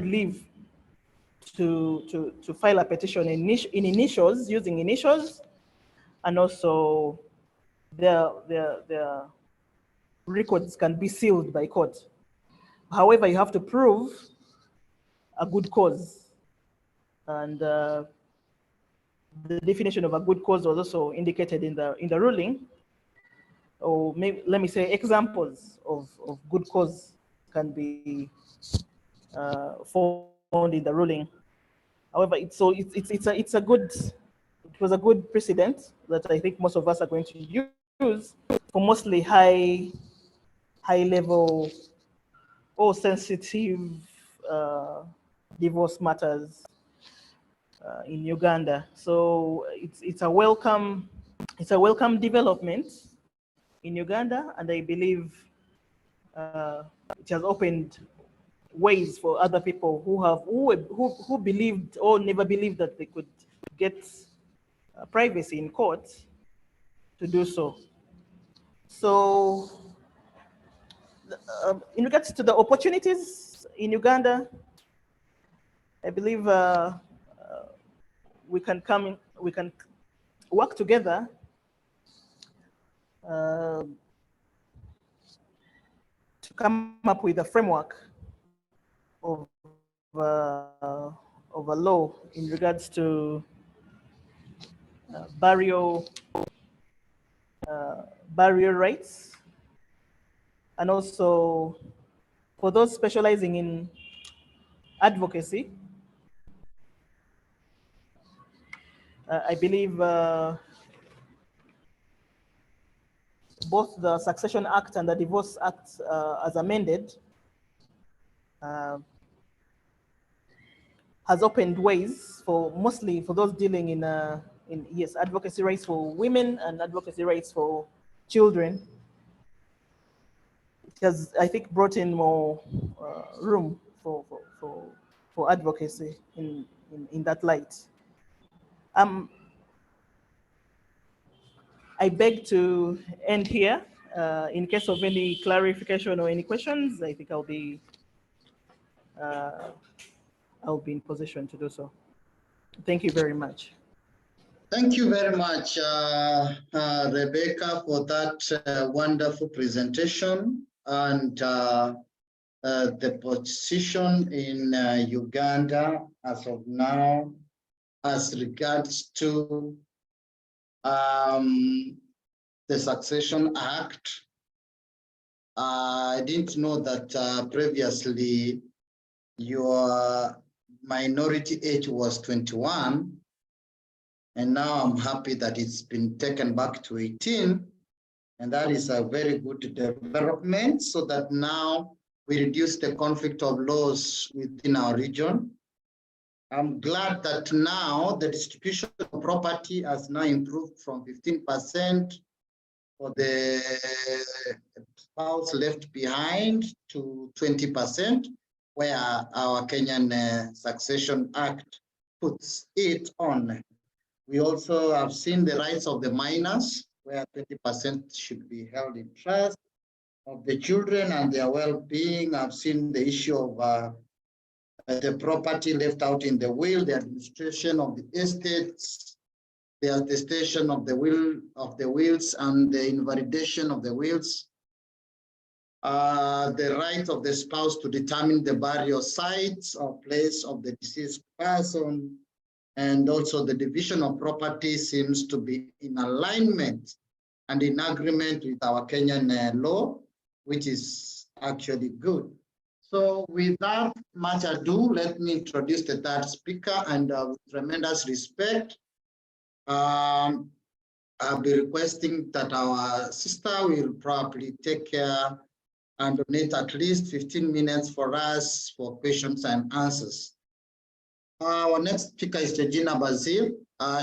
leave to file a petition in initials, using initials, and also their records can be sealed by court. However, you have to prove a good cause, and the definition of a good cause was also indicated in the ruling. Or maybe let me say examples of good cause can be found in the ruling. However, it was a good precedent that I think most of us are going to use for mostly high level or sensitive divorce matters in Uganda. So it's a welcome development in Uganda, and I believe it has opened ways for other people who believed or never believed that they could get privacy in court to do so. So in regards to the opportunities in Uganda, I believe we can work together to come up with a framework of a law in regards to barrier rights, and also for those specializing in advocacy. I believe both the Succession Act and the Divorce Act, as amended, has opened ways for mostly for those dealing in yes, advocacy rights for women and advocacy rights for children. It has, I think, brought in more room for advocacy in that light. I beg to end here. In case of any clarification or any questions, I think I'll be in position to do so. Thank you very much. Thank you very much, Rebecca, for that wonderful presentation and the position in Uganda as of now as regards to the Succession Act. I didn't know that previously your minority age was 21, and now I'm happy that it's been taken back to 18, and that is a very good development, so that now we reduce the conflict of laws within our region. I'm glad that now the distribution of property has now improved from 15% for the spouse left behind to 20%, where our Kenyan Succession Act puts it on. We also have seen the rights of the minors, where 20% should be held in trust of the children and their well-being. I've seen the issue of the property left out in the will, the administration of the estates, the attestation of the wills and the invalidation of the wills, the right of the spouse to determine the burial sites or place of the deceased person, and also the division of property seems to be in alignment and in agreement with our Kenyan law, which is actually good. So without much ado, let me introduce the third speaker, and with tremendous respect, I'll be requesting that our sister will probably take care and donate at least 15 minutes for us for questions and answers. Our next speaker is Regina Bazil.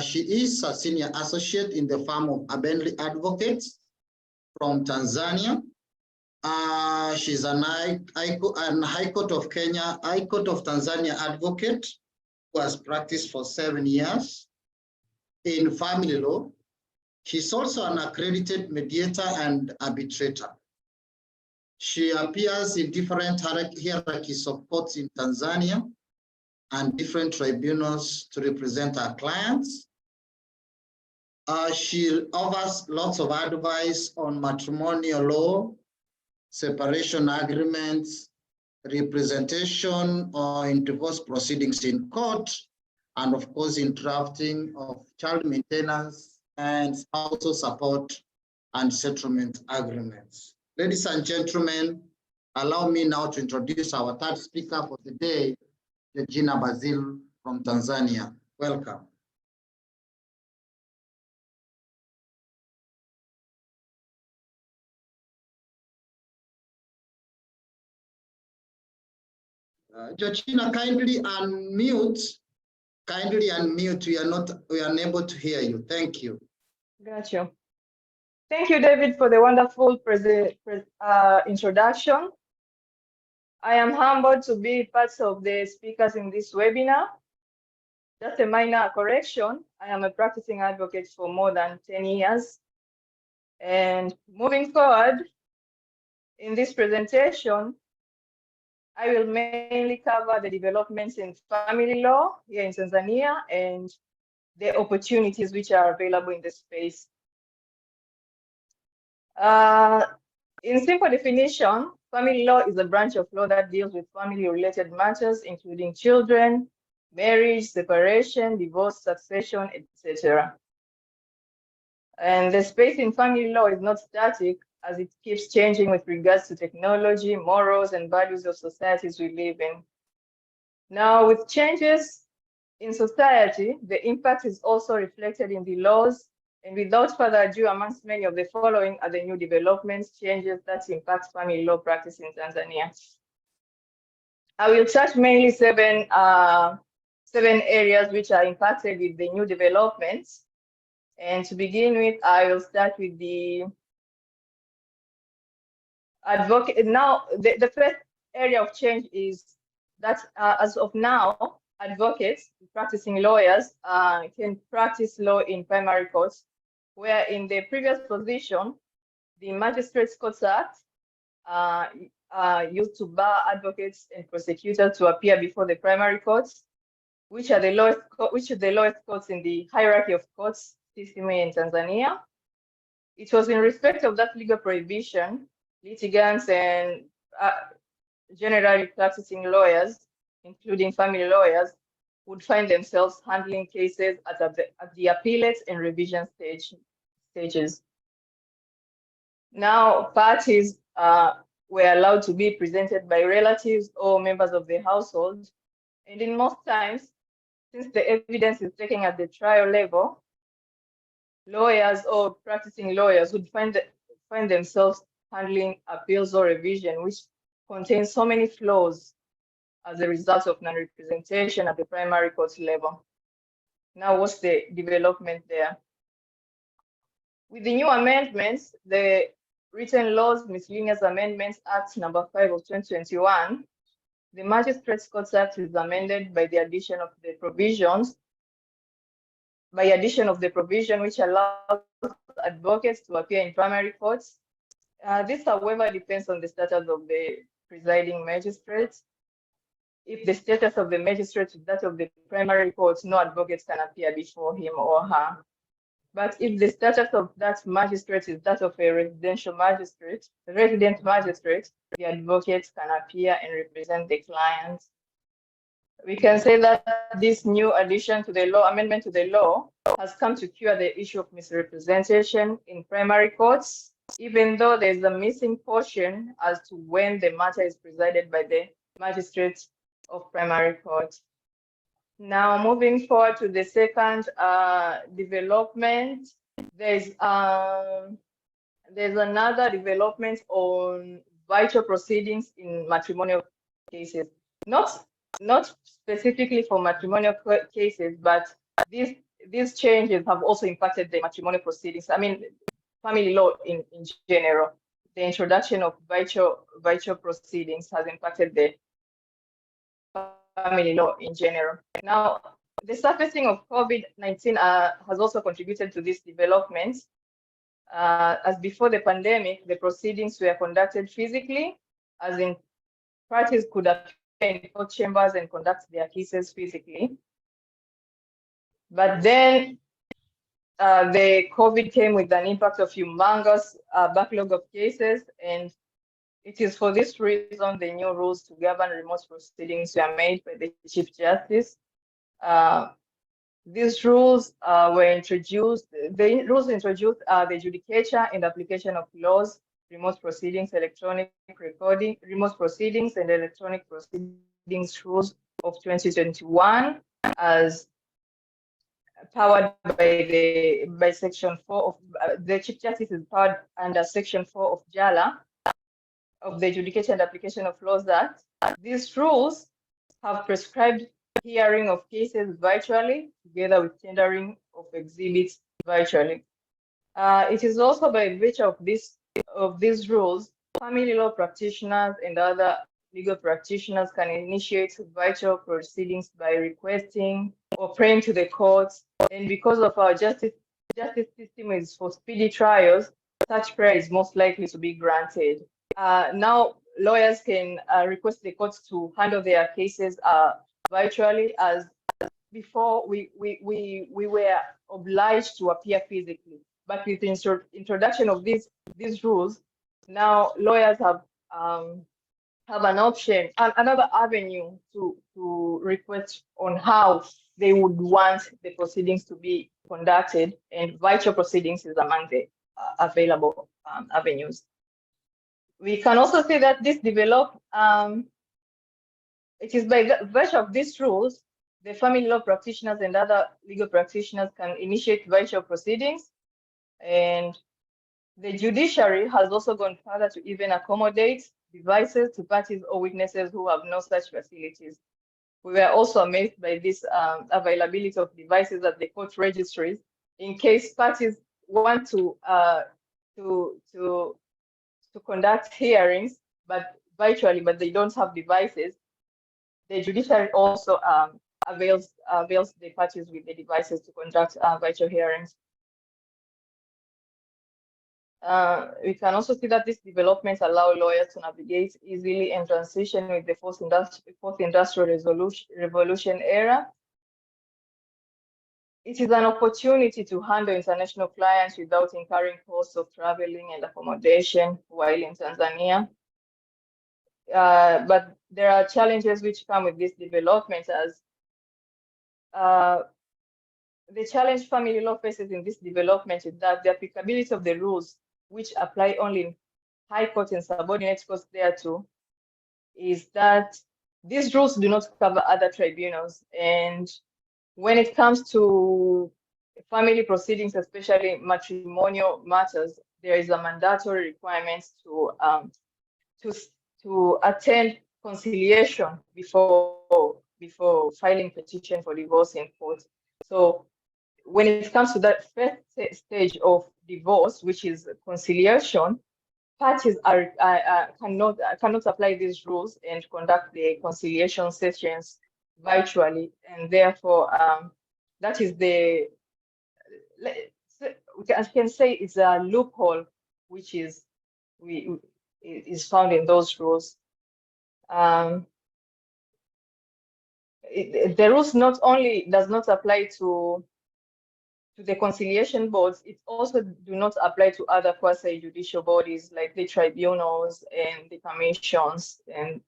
She is a senior associate in the firm of Abenli Advocates from Tanzania. She's an High Court of Kenya, High Court of Tanzania advocate who has practiced for 7 years in family law. She's also an accredited mediator and arbitrator. She appears in different hierarchies of courts in Tanzania and different tribunals to represent her clients. She offers lots of advice on matrimonial law, separation agreements, representation or in divorce proceedings in court, and of course in drafting of child maintenance and spousal support and settlement agreements. Ladies and gentlemen, allow me now to introduce our third speaker for the day, Regina Bazil from Tanzania. Welcome. Georgina, kindly unmute. We are unable to hear you. Thank you. Got you. Thank you, David, for the wonderful introduction. I am humbled to be part of the speakers in this webinar. Just a minor correction, I am a practicing advocate for more than 10 years. And moving forward, in this presentation, I will mainly cover the developments in family law here in Tanzania and the opportunities which are available in the space. In simple definition, family law is a branch of law that deals with family-related matters, including children, marriage, separation, divorce, succession, etc. And the space in family law is not static, as it keeps changing with regards to technology, morals, and values of societies we live in. Now, with changes in society, the impact is also reflected in the laws. And without further ado, amongst many of the following are the new developments, changes that impact family law practice in Tanzania. I will touch mainly seven areas which are impacted with the new developments. And to begin with, I will start with the advocate. Now, the first area of change is that as of now, advocates, practicing lawyers, can practice law in primary courts, where in the previous position, the Magistrates Courts Act used to bar advocates and prosecutors to appear before the primary courts, which are the lowest courts in the hierarchy of courts system in Tanzania. It was in respect of that legal prohibition, litigants and generally practicing lawyers, including family lawyers, would find themselves handling cases at the appellate and revision stages. Now, parties were allowed to be presented by relatives or members of the household, and in most times, since the evidence is taken at the trial level, lawyers or practicing lawyers would find themselves handling appeals or revision, which contains so many flaws as a result of non-representation at the primary court level. Now, what's the development there? With the new amendments, the Written Laws Miscellaneous Amendments Act number 5 of 2021, the Magistrates Courts Act is amended by the addition of the provisions, which allows advocates to appear in primary courts. This, however, depends on the status of the presiding magistrate. If the status of the magistrate is that of the primary court, no advocates can appear before him or her. But if the status of that magistrate is that of a resident magistrate, the advocates can appear and represent the client. We can say that this new addition to the law, amendment to the law, has come to cure the issue of misrepresentation in primary courts, even though there's a missing portion as to when the matter is presided by the magistrate of primary court. Now, moving forward to the second development, there's another development on virtual proceedings in matrimonial cases. Not specifically for matrimonial cases, but these changes have also impacted the matrimonial proceedings. I mean, family law in general. The introduction of virtual proceedings has impacted the family law in general. Now, the surfacing of COVID-19 has also contributed to these developments. As before the pandemic, the proceedings were conducted physically, as in parties could appear in court chambers and conduct their cases physically. But then the COVID came with an impact of humongous backlog of cases, and it is for this reason the new rules to govern remote proceedings were made by the Chief Justice. These rules were introduced. The rules introduced the judicature and application of laws, remote proceedings, electronic recording, remote proceedings, and electronic proceedings rules of 2021, as powered by Section 4 of the Chief Justice is powered under Section 4 of JALA of the Judicature and Application of Laws Act. These rules have prescribed hearing of cases virtually, together with tendering of exhibits virtually. It is also by virtue of these rules, family law practitioners and other legal practitioners can initiate virtual proceedings by requesting or praying to the courts. And because of our justice system is for speedy trials, such prayer is most likely to be granted. Now, lawyers can request the courts to handle their cases virtually, as before we were obliged to appear physically. But with the introduction of these rules, now lawyers have an option, another avenue to request on how they would want the proceedings to be conducted, and virtual proceedings is among the available avenues. We can also see that this developed, it is by virtue of these rules, the family law practitioners and other legal practitioners can initiate virtual proceedings, and the judiciary has also gone further to even accommodate devices to parties or witnesses who have no such facilities. We were also amazed by this availability of devices at the court registries in case parties want to conduct hearings, but virtually, but they don't have devices. The judiciary also avails the parties with the devices to conduct virtual hearings. We can also see that these developments allow lawyers to navigate easily and transition with the fourth industrial revolution era. It is an opportunity to handle international clients without incurring costs of traveling and accommodation while in Tanzania. But there are challenges which come with this development, as the challenge family law faces in this development is that the applicability of the rules, which apply only in high court and subordinate courts thereto, is that these rules do not cover other tribunals. And when it comes to family proceedings, especially matrimonial matters, there is a mandatory requirement to attend conciliation before filing petition for divorce in court. So when it comes to that first stage of divorce, which is conciliation, parties cannot apply these rules and conduct the conciliation sessions virtually, and therefore that is I can say it's a loophole which is found in those rules. The rules not only does not apply to the conciliation boards, it also do not apply to other quasi-judicial bodies like the tribunals and the commissions and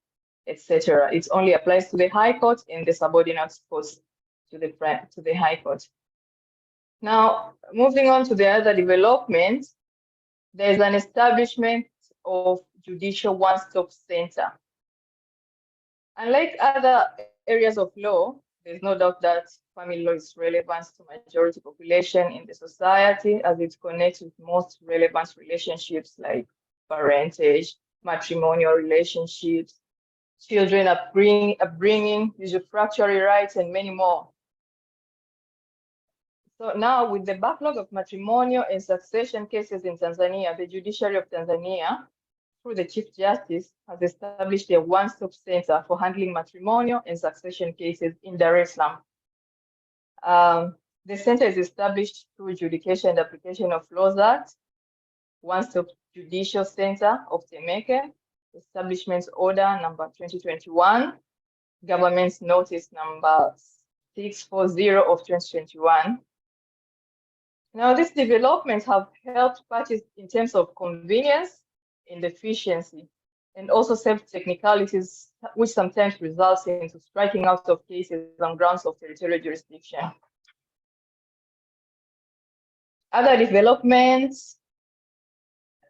etc. It only applies to the High Court and the subordinate courts to the High Court. Now, moving on to the other development, there is an establishment of Judicial One-Stop Center. Unlike other areas of law, there's no doubt that family law is relevant to majority population in the society, as it connects with most relevant relationships like parentage, matrimonial relationships, children upbringing, usufructuary rights, and many more. So now, with the backlog of matrimonial and succession cases in Tanzania, the judiciary of Tanzania, through the Chief Justice, has established a one-stop center for handling matrimonial and succession cases in Dar es Salaam. The center is established through Adjudication and Application of Laws Act, One-Stop Judicial Center of Temeke, Establishment Order number 2021, Government's Notice number 640 of 2021. Now, these developments have helped parties in terms of convenience and efficiency, and also saved technicalities, which sometimes results into striking out of cases on grounds of territorial jurisdiction. Other developments,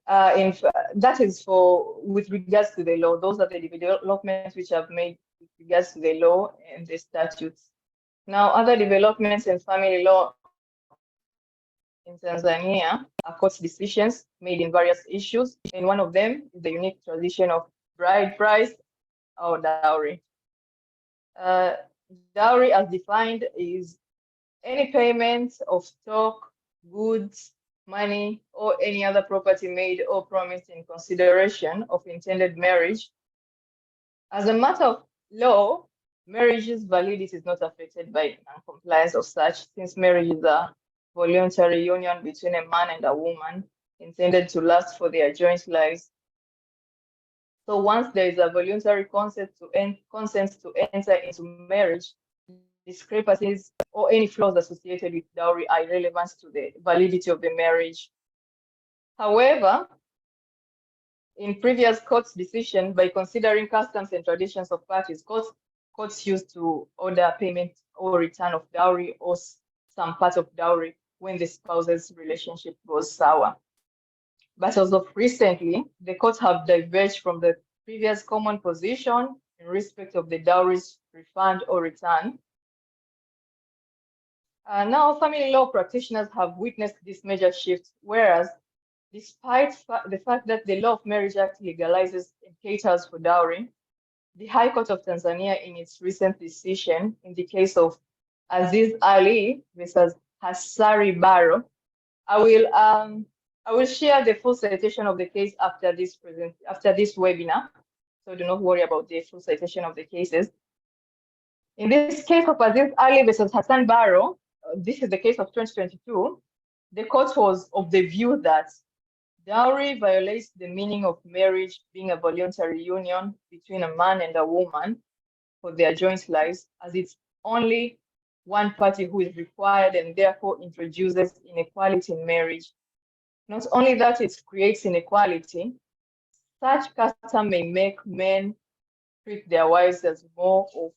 that is with regards to the law. Those are the developments which have made with regards to the law and the statutes. Now, other developments in family law in Tanzania are court decisions made in various issues, and one of them is the unique tradition of bride price or dowry. Dowry, as defined, is any payment of stock, goods, money, or any other property made or promised in consideration of intended marriage As a matter of law, marriage's validity is not affected by non-compliance of such, since marriage is a voluntary union between a man and a woman intended to last for their joint lives. So once there is a voluntary consent to enter into marriage, discrepancies or any flaws associated with dowry are irrelevant to the validity of the marriage. However, in previous court's decision, by considering customs and traditions of parties, courts used to order payment or return of dowry or some part of dowry when the spouse's relationship was sour. But as of recently, the courts have diverged from the previous common position in respect of the dowry's refund or return. Now, family law practitioners have witnessed this major shift, whereas despite the fact that the Law of Marriage Act legalizes and caters for dowry, the High Court of Tanzania, in its recent decision in the case of Aziz Ali versus Hassari Barrow, I will share the full citation of the case after this webinar, so do not worry about the full citation of the cases. In this case of Aziz Ali versus Hassan Barrow, this is the case of 2022, the court was of the view that dowry violates the meaning of marriage being a voluntary union between a man and a woman for their joint lives, as it's only one party who is required and therefore introduces inequality in marriage. Not only that, it creates inequality. Such custom may make men treat their wives as more of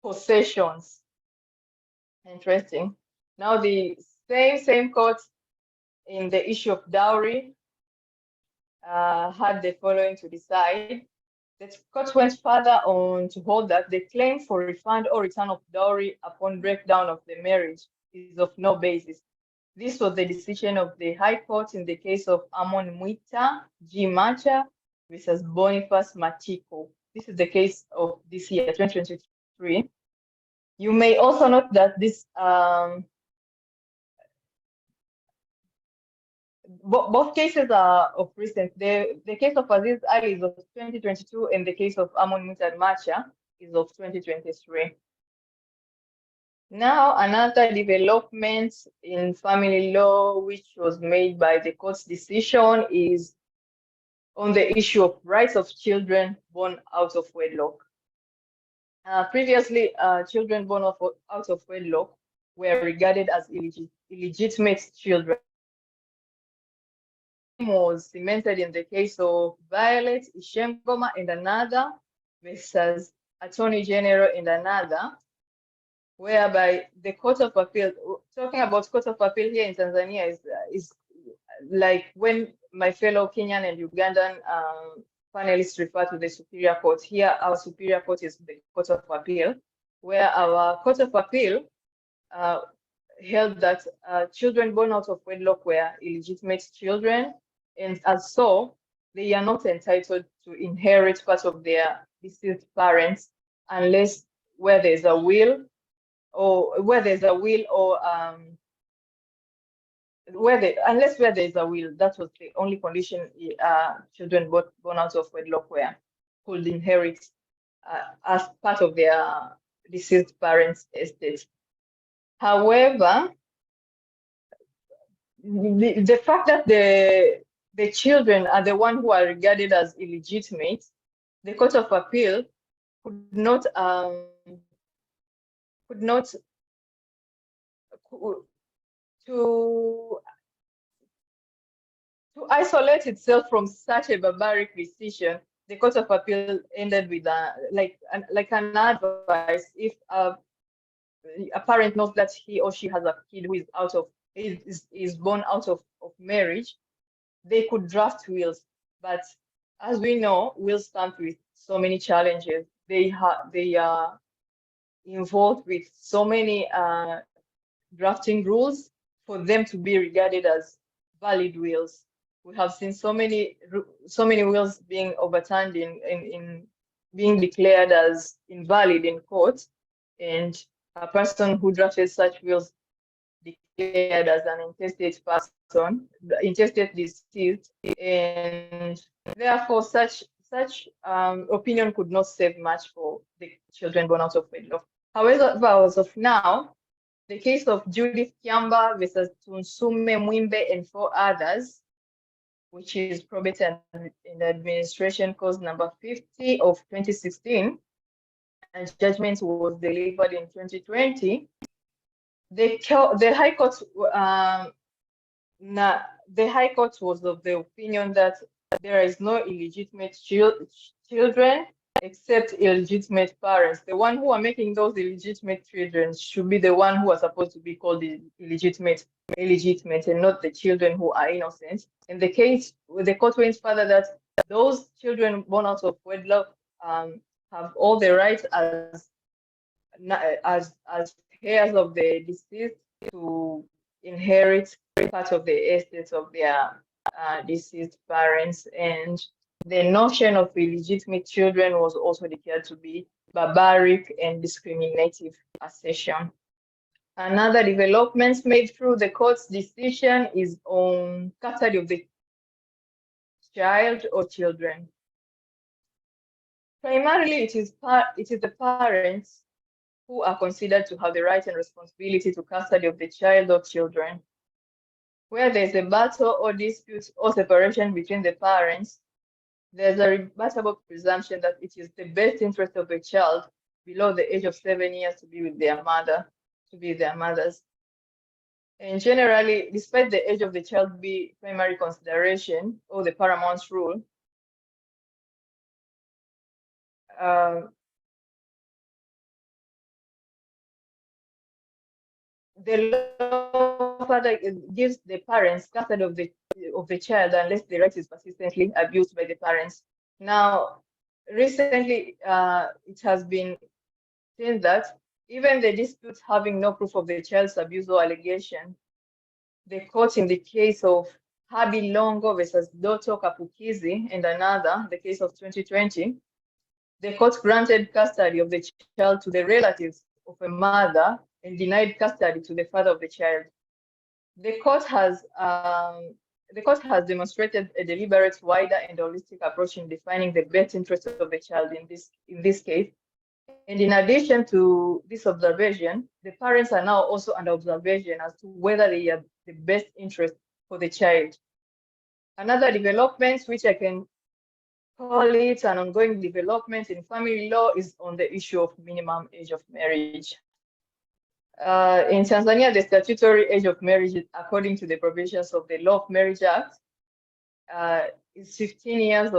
possessions. Interesting. Now the same court in the issue of dowry had the following to decide. The court went further on to hold that the claim for refund or return of dowry upon breakdown of the marriage is of no basis. This was the decision of the High Court in the case of Amon Mwita G. Macha versus Boniface Matiko. This is the case of this year, 2023. You may also note that this both cases are of recent. The case of Aziz Ali is of 2022 and the case of Amon Mwita Macha is of 2023. Now, another development in family law, which was made by the court's decision, is on the issue of rights of children born out of wedlock. Previously, children born out of wedlock were regarded as illegitimate children. Was cemented in the case of Violet Ishengoma and another versus Attorney General and another, whereby the Court of Appeal, talking about Court of Appeal here in Tanzania is like when my fellow Kenyan and Ugandan panelists refer to the Superior Court. Here, our Superior Court is the Court of Appeal, where our Court of Appeal held that children born out of wedlock were illegitimate children, and as so, they are not entitled to inherit part of their deceased parents unless where there's a will, or where there's a will, or unless where there's a will. That was the only condition children born out of wedlock could inherit as part of their deceased parents' estate. However, the fact that the children are the ones who are regarded as illegitimate, the Court of Appeal could not to isolate itself from such a barbaric decision. The Court of Appeal ended with like an advice: if a parent knows that he or she has a kid who is born out of marriage, they could draft wills. But as we know, wills come with so many challenges. They are involved with so many drafting rules for them to be regarded as valid wills. We have seen so many wills being overturned in being declared as invalid in court, and a person who drafted such wills declared as an intestate deceased, and therefore such such opinion could not save much for the children born out of wedlock. However, as of now, the case of Judith Kiamba versus Tunsume Mwimbe and 4 others, which is probate in administration cause number 50 of 2016, and judgment was delivered in 2020. The High Court, the High Court was of the opinion that there is no illegitimate children except illegitimate parents. The one who are making those illegitimate children should be the one who are supposed to be called illegitimate, and not the children who are innocent. In the case, the court went further that those children born out of wedlock have all the rights as heirs of the deceased to inherit part of the estates of their deceased parents, and the notion of illegitimate children was also declared to be barbaric and discriminative assertion. Another development made through the court's decision is on custody of the child or children. Primarily, it is the parents who are considered to have the right and responsibility to custody of the child or children. Where there's a battle or dispute or separation between the parents, there's a rebuttable presumption that it is the best interest of the child below the age of 7 years to be with their mother, to be their mothers. And generally, despite the age of the child be primary consideration or the paramount rule, the law further gives the parents custody of the child unless the right is persistently abused by the parents. Now, recently, it has been seen that even the dispute having no proof of the child's abuse or allegation, the court in the case of Habi Longo versus Doto Kapukizi and another, the case of 2020, the court granted custody of the child to the relatives of a mother and denied custody to the father of the child. The court has demonstrated a deliberate, wider, and holistic approach in defining the best interest of the child in this case. And in addition to this observation, the parents are now also under observation as to whether they have the best interest for the child. Another development, which I can call it an ongoing development in family law, is on the issue of minimum age of marriage. In Tanzania, the statutory age of marriage, according to the provisions of the Law of Marriage Act, is 15 years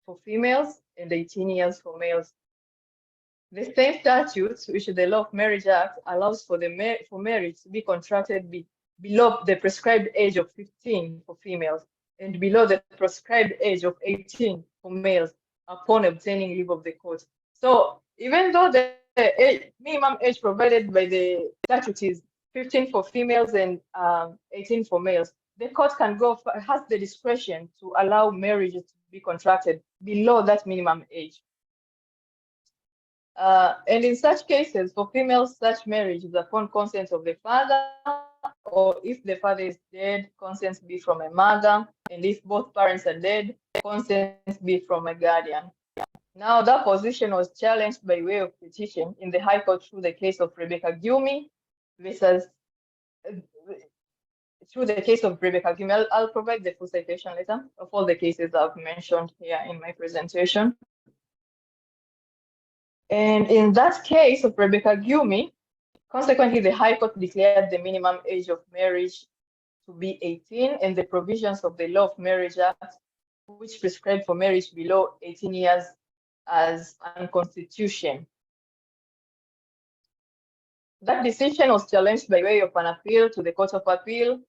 for females and 18 years for males. The same statute, which is the Law of Marriage Act, allows for marriage to be contracted below the prescribed age of 15 for females and below the prescribed age of 18 for males upon obtaining leave of the court. So even though the minimum age provided by the statute is 15 for females and 18 for males, the court has the discretion to allow marriages to be contracted below that minimum age. And in such cases, for females, such marriage is upon consent of the father, or if the father is dead, consent be from a mother, and if both parents are dead, consent be from a guardian. Now, that position was challenged by way of petition in the High Court through the case of Rebecca Gyumi versus through the case of Rebecca Gyumi. I'll provide the full citation later of all the cases I've mentioned here in my presentation. And in that case of Rebecca Gyumi, consequently, the High Court declared the minimum age of marriage to be 18, and the provisions of the Law of Marriage Act, which prescribed for marriage below 18 years, as unconstitutional. That decision was challenged by way of an appeal to the Court of Appeal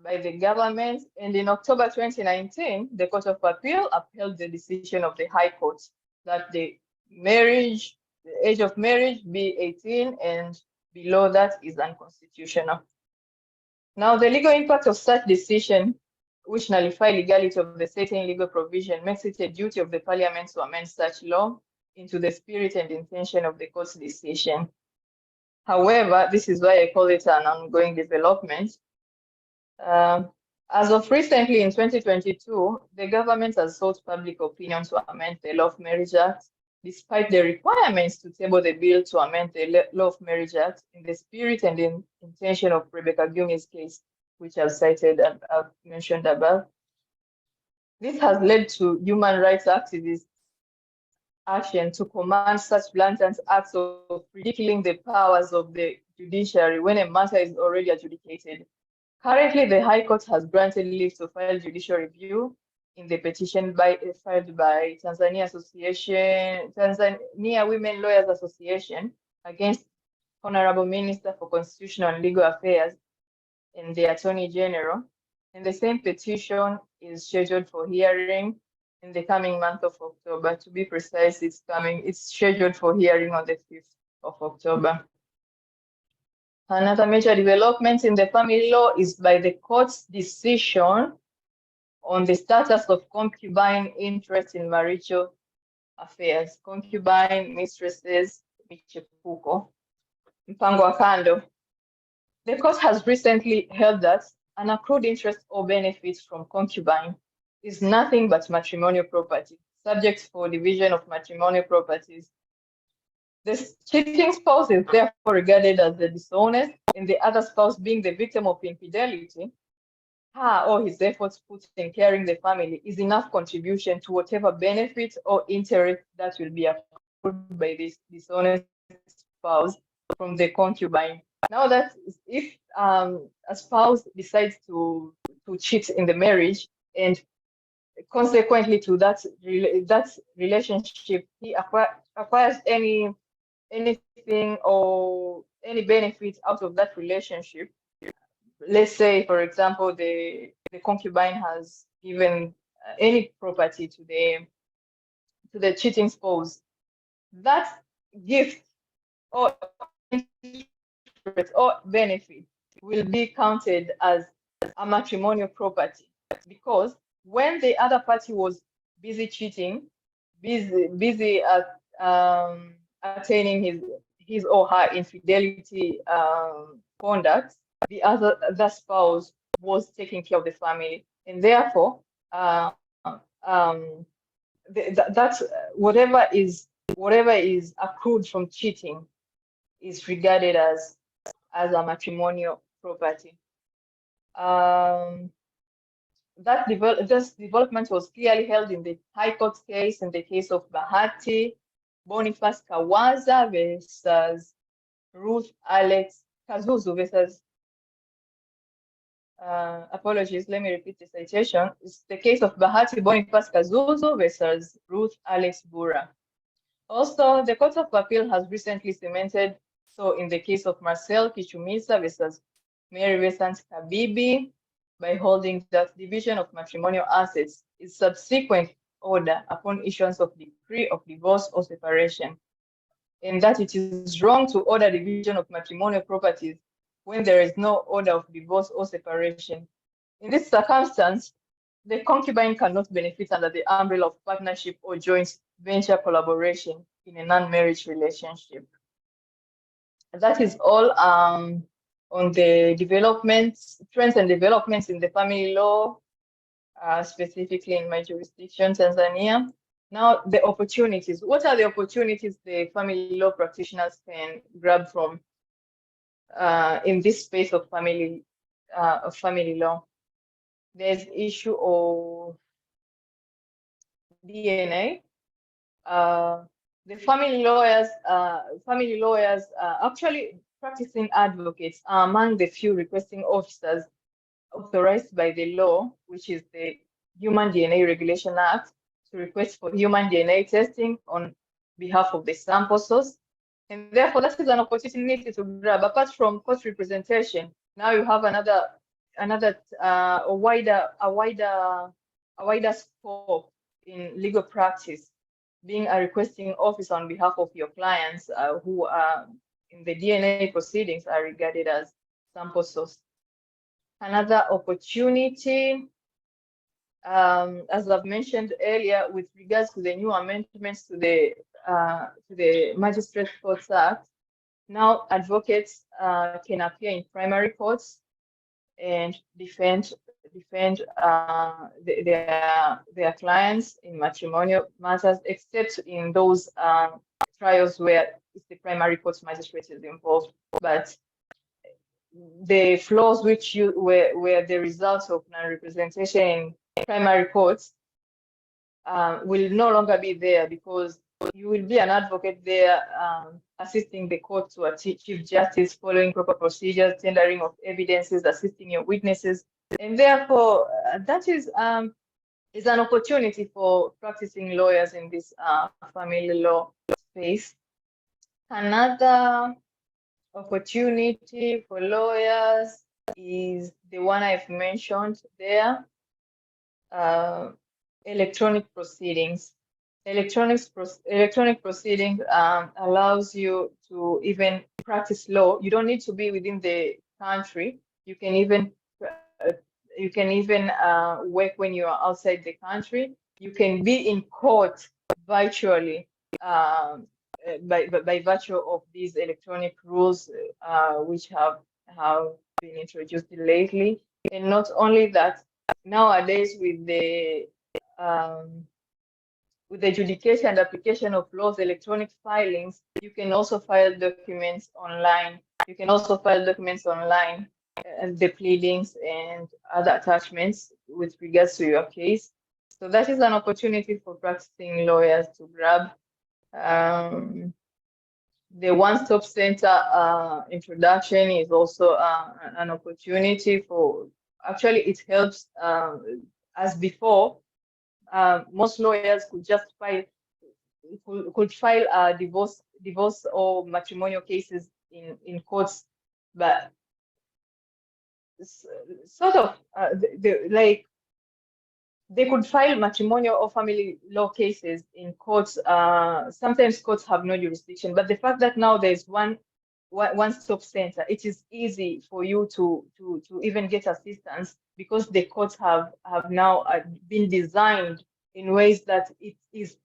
by the government, and in October 2019, the Court of Appeal upheld the decision of the High Court that the age of marriage be 18, and below that is unconstitutional. Now, the legal impact of such decision, which nullify legality of the certain legal provision, makes it a duty of the Parliament to amend such law into the spirit and intention of the court's decision. However, this is why I call it an ongoing development. As As of recently in 2022, the government has sought public opinion to amend the Law of Marriage Act, despite the requirements to table the bill to amend the Law of Marriage Act in the spirit and in intention of Rebecca Gyumi's case, which I've cited and I've mentioned above. This has led to human rights activists' action to command such blatant acts of ridiculing the powers of the judiciary when a matter is already adjudicated. Currently, the High Court has granted leave to file judicial review in the petition filed by Tanzania Women Lawyers Association against Honorable Minister for Constitutional and Legal Affairs and the Attorney General. And the same petition is scheduled for hearing in the coming month of October. To be precise, it's scheduled for hearing on the 5th of October. Another major development in the family law is by the court's decision on the status of concubine interest in marital affairs, concubine mistresses, michepuko, mpango wa kando. The court has recently held that an accrued interest or benefit from concubine is nothing but matrimonial property, subject for division of matrimonial properties. The cheating spouse is therefore regarded as the dishonest, and the other spouse being the victim of infidelity, her or his efforts put in caring the family is enough contribution to whatever benefit or interest that will be accrued by this dishonest spouse from the concubine. Now that if a spouse decides to cheat in the marriage, and consequently to that relationship, he acquires anything or any benefit out of that relationship. Let's say, for example, the concubine has given any property to the cheating spouse. That gift or benefit will be counted as a matrimonial property, because when the other party was busy cheating, busy attaining his or her infidelity conduct, the spouse was taking care of the family, and therefore that's whatever is accrued from cheating is regarded as a matrimonial property. This development was clearly held in the High Court case, in the case of Bahati Boniface Kawaza versus Ruth Alex Kazuzu versus apologies, let me repeat the citation. It's the case of Bahati Boniface Kazuzu versus Ruth Alex Bura. Also, the Court of Appeal has recently cemented so in the case of Marcel Kichumisa versus Mary Vesant Kabibi by holding that division of matrimonial assets is subsequent order upon issuance of decree of divorce or separation, and that it is wrong to order division of matrimonial properties when there is no order of divorce or separation. In this circumstance, the concubine cannot benefit under the umbrella of partnership or joint venture collaboration in a non-marriage relationship. That is all on the trends and developments in the family law, specifically in my jurisdiction, Tanzania. Now, the opportunities. What are the opportunities the family law practitioners can grab from in this space of family law? There's issue of DNA. The family lawyers, actually practicing advocates are among the few requesting officers authorized by the law, which is the Human DNA Regulation Act, to request for human DNA testing on behalf of the sample source. And therefore, that is an opportunity to grab. Apart from court representation, now you have a wider scope in legal practice, being a requesting officer on behalf of your clients who are in the DNA proceedings are regarded as sample source. Another opportunity, as I've mentioned earlier, with regards to the new amendments to the Magistrate Courts Act, now advocates can appear in primary courts and defend defend their clients in matrimonial matters, except in those trials where it's the primary court magistrate is involved. But the flaws which were the results of non-representation in primary courts will no longer be there, because you will be an advocate there assisting the court to achieve chief justice, following proper procedures, tendering of evidences, assisting your witnesses. And therefore, that is an opportunity for practicing lawyers in this family law space. Another opportunity for lawyers is the one I've mentioned there, electronic proceedings. Electronic proceeding allows you to even practice law. You don't need to be within the country. You can even work when you are outside the country. You can be in court virtually by virtue of these electronic rules which have been introduced lately. And not only that, nowadays with the adjudication and application of laws, electronic filings, you can also file documents online. You can also file documents online, the pleadings and other attachments with regards to your case. So that is an opportunity for practicing lawyers to grab. The one-stop center introduction is also an opportunity for, actually it helps as before. Most lawyers could just file divorce or matrimonial cases in courts, but sort of they could file matrimonial or family law cases in courts. Sometimes courts have no jurisdiction, but the fact that now there's one-stop center, it is easy for you to even get assistance, because the courts have now been designed in ways that it is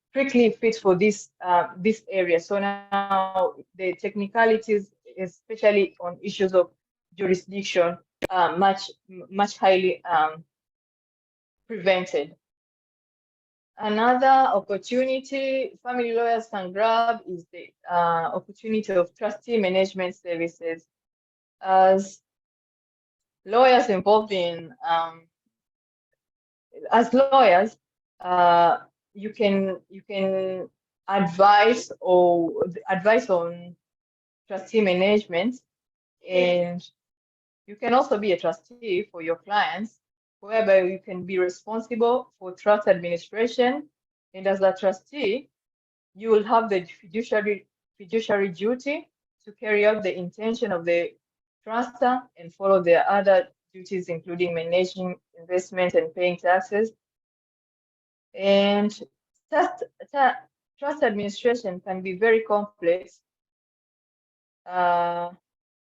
strictly fit for this area. So now the technicalities, especially on issues of jurisdiction, much highly prevented. Another opportunity family lawyers can grab is the opportunity of trustee management services. As lawyers involved in, as lawyers, you can advise on trustee management, and you can also be a trustee for your clients, whereby you can be responsible for trust administration. And as a trustee, you will have the fiduciary duty to carry out the intention of the truster and follow their other duties, including managing investments and paying taxes. And trust administration can be very complex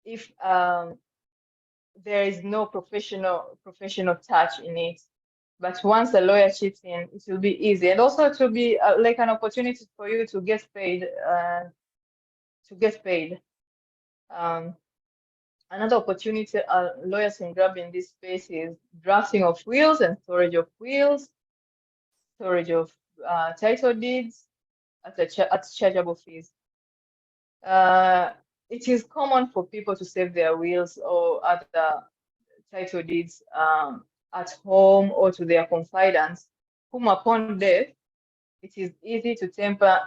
if there is no professional touch in it. But once the lawyer chips in, it will be easy, and also it will be like an opportunity for you to get paid. Another opportunity lawyers can grab in this space is drafting of wills and storage of wills, storage of title deeds at chargeable fees. It is common for people to save their wills or other title deeds at home or to their confidants, whom upon death, it is easy to tamper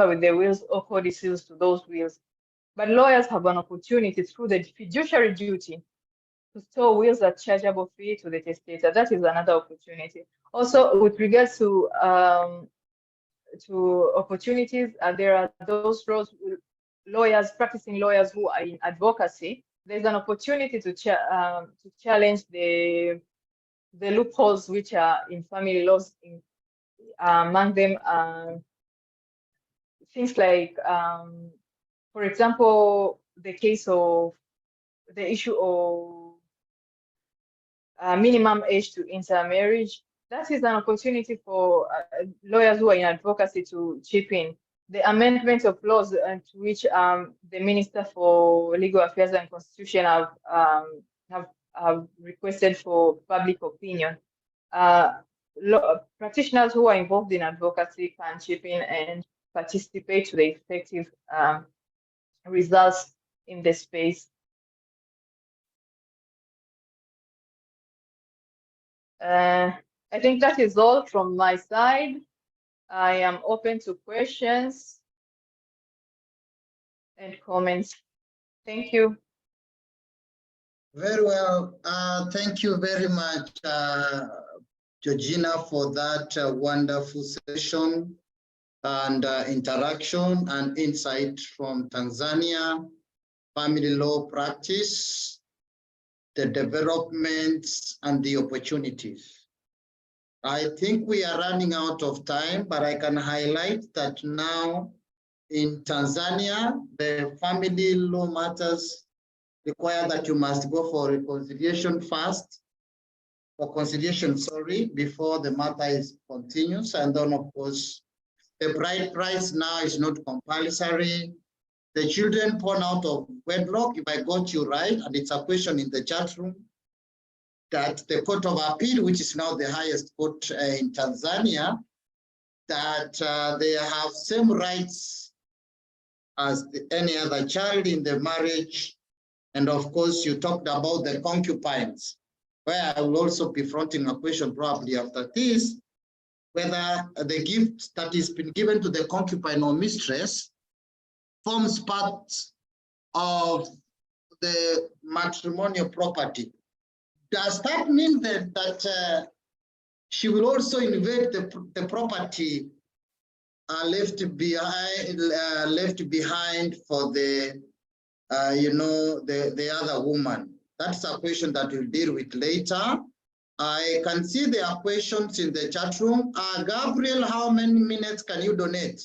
with the wills or codicils to those wills. But lawyers have an opportunity through the fiduciary duty to store wills at chargeable fee to the testator. That is another opportunity. Also, with regards to opportunities, there are those roles, practicing lawyers who are in advocacy. There's an opportunity to challenge the loopholes which are in family laws. Among them, things like, for example, the issue of minimum age to intermarriage. That is an opportunity for lawyers who are in advocacy to chip in. The amendment of laws to which the Minister for Legal Affairs and Constitution have requested for public opinion. Practitioners who are involved in advocacy can chip in and participate to the effective results in the space. I think that is all from my side. I am open to questions and comments. Thank you. Very well. Thank you very much, Georgina, for that wonderful session and interaction and insight from Tanzania, family law practice, the developments and the opportunities. I think we are running out of time, but I can highlight that now in Tanzania, the family law matters require that you must go for reconciliation first, before the matter is continuous. And then, of course, the bride price now is not compulsory. The children born out of wedlock, if I got you right, and it's a question in the chat room, that the Court of Appeal, which is now the highest court in Tanzania, that they have same rights as any other child in the marriage. And of course, you talked about the concubines, where I will also be fronting a question probably after this, whether the gift that has been given to the concubine or mistress forms part of the matrimonial property. Does that mean that she will also invade the property left behind for the the other woman? That's a question that we'll deal with later. I can see there are questions in the chat room. Gabriel, how many minutes can you donate?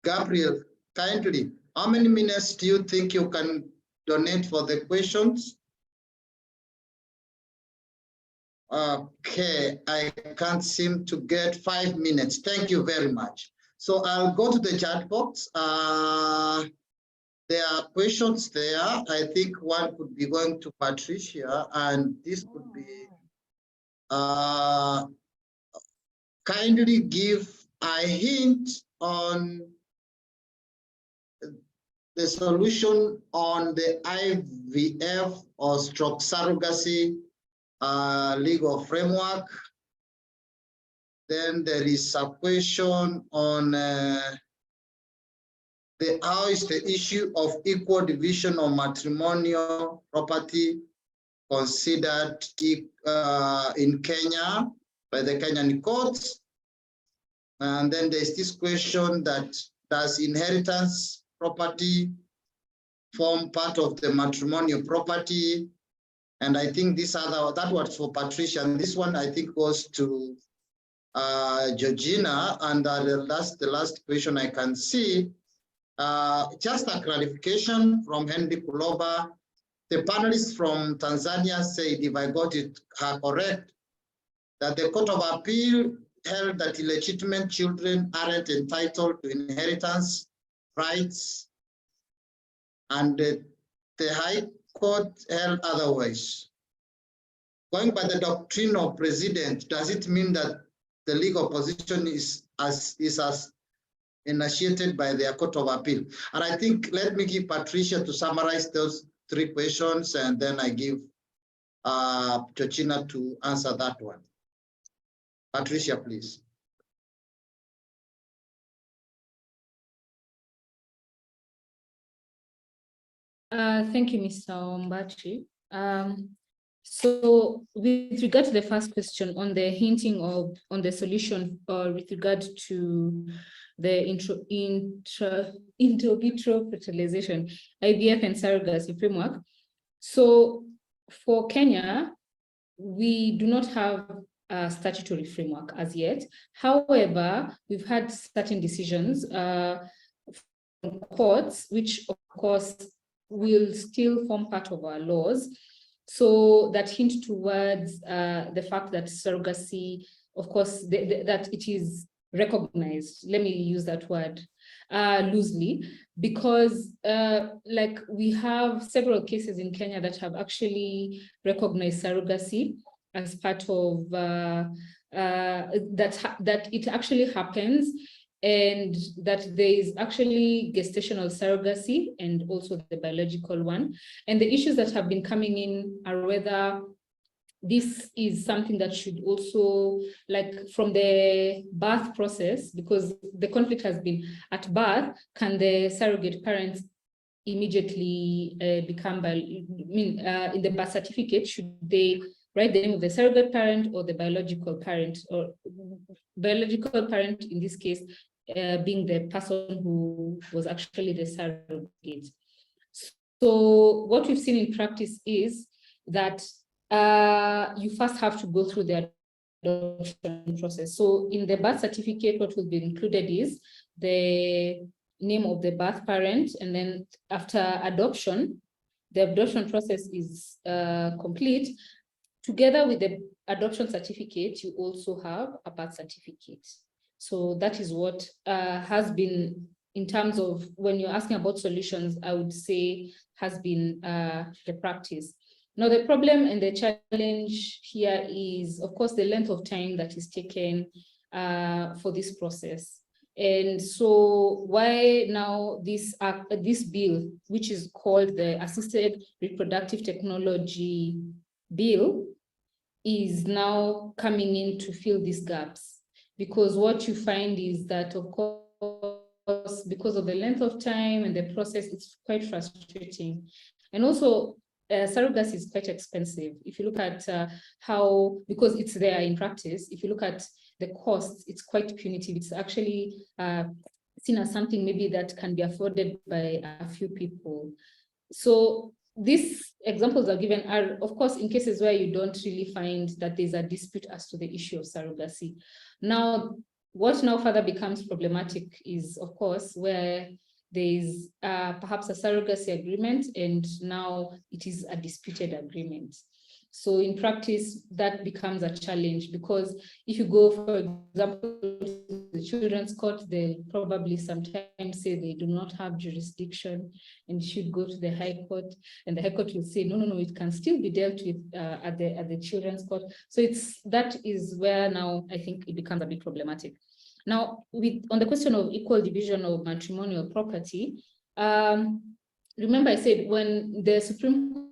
Gabriel, kindly, how many minutes do you think you can donate for the questions? Okay, I can't seem to get 5 minutes. Thank you very much. So I'll go to the chat box. There are questions there. I think one could be going to Patricia, and this could be kindly give a hint on the solution on the IVF or stroke surrogacy legal framework. Then there is a question on how is the issue of equal division of matrimonial property considered in Kenya by the Kenyan courts. And then there's this question that does inheritance property form part of the matrimonial property? And I think that was for Patricia, and this one I think goes to Georgina. And the last question I can see, just a clarification from Henry Kuloba. The panelists from Tanzania said, if I got it correct, that the Court of Appeal held that illegitimate children aren't entitled to inheritance rights, and the High Court held otherwise. Going by the doctrine of President, does it mean that the legal position is as initiated by the Court of Appeal? And I think, let me give Patricia to summarize those 3 questions, and then I give Georgina to answer that one. Patricia, please. Thank you, Mr. Ombachi. So with regard to the first question on the hinting on the solution with regard to the in vitro fertilization, IVF and surrogacy framework. So for Kenya, we do not have a statutory framework as yet. However, we've had certain decisions from courts, which of course will still form part of our laws. So that hint towards the fact that surrogacy, of course, that it is recognized. Let me use that word loosely, because like we have several cases in Kenya that have actually recognized surrogacy as part of that it actually happens, and that there is actually gestational surrogacy and also the biological one. And the issues that have been coming in are whether this is something that should also, like from the birth process, because the conflict has been at birth, can the surrogate parents immediately become, in the birth certificate, should they write the name of the surrogate parent or the biological parent, or biological parent in this case being the person who was actually the surrogate. So what we've seen in practice is that you first have to go through the adoption process. So in the birth certificate, what will be included is the name of the birth parent, and then after adoption, the adoption process is complete. Together with the adoption certificate, you also have a birth certificate. So that is what has been, in terms of when you're asking about solutions, I would say has been the practice. Now, the problem and the challenge here is, of course, the length of time that is taken for this process. And so why now this bill, which is called the Assisted Reproductive Technology Bill, is now coming in to fill these gaps? Because what you find is that, of course, because of the length of time and the process, it's quite frustrating. And also, surrogacy is quite expensive. If you look at how, because it's there in practice, if you look at the costs, it's quite punitive. It's actually seen as something maybe that can be afforded by a few people. So these examples are given are, of course, in cases where you don't really find that there's a dispute as to the issue of surrogacy. Now, what now further becomes problematic is, of course, where there is perhaps a surrogacy agreement, and now it is a disputed agreement. So in practice, that becomes a challenge, because if you go, for example, to the children's court, they'll probably sometimes say they do not have jurisdiction and should go to the High Court, and the High Court will say, no, it can still be dealt with at the children's court. So that is where now I think it becomes a bit problematic. Now, on the question of equal division of matrimonial property, remember I said when the Supreme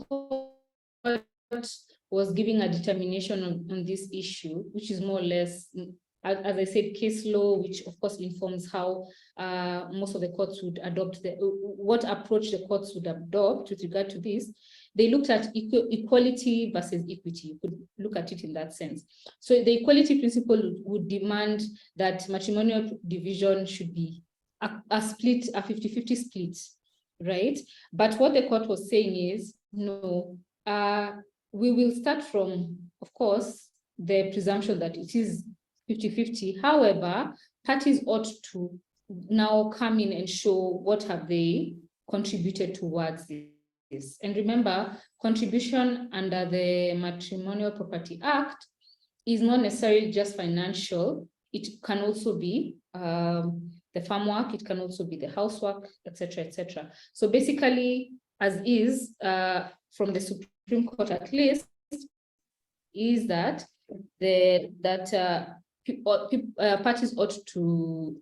Court was giving a determination on this issue, which is more or less, as I said, case law, which of course informs how most of the courts would adopt, what approach the courts would adopt with regard to this. They looked at equality versus equity. You could look at it in that sense. So the equality principle would demand that matrimonial division should be a split, a 50-50 split, right? But what the court was saying is, no, we will start from, of course, the presumption that it is 50-50. However, parties ought to now come in and show what have they contributed towards this. And remember, contribution under the Matrimonial Property Act is not necessarily just financial. It can also be the farm work, it can also be the housework, etc., etc. So basically, as is from the Supreme Court at least, is that parties ought to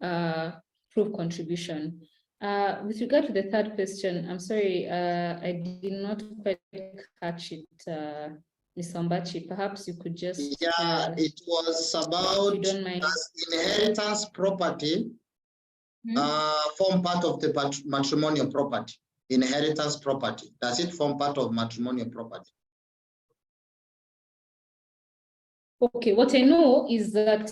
prove contribution. With regard to the third question, I'm sorry, I did not quite catch it, Ms. Ombachi. Perhaps you could just... Yeah, it was about does inheritance property form part of the matrimonial property? Inheritance property, does it form part of matrimonial property? Okay, what I know is that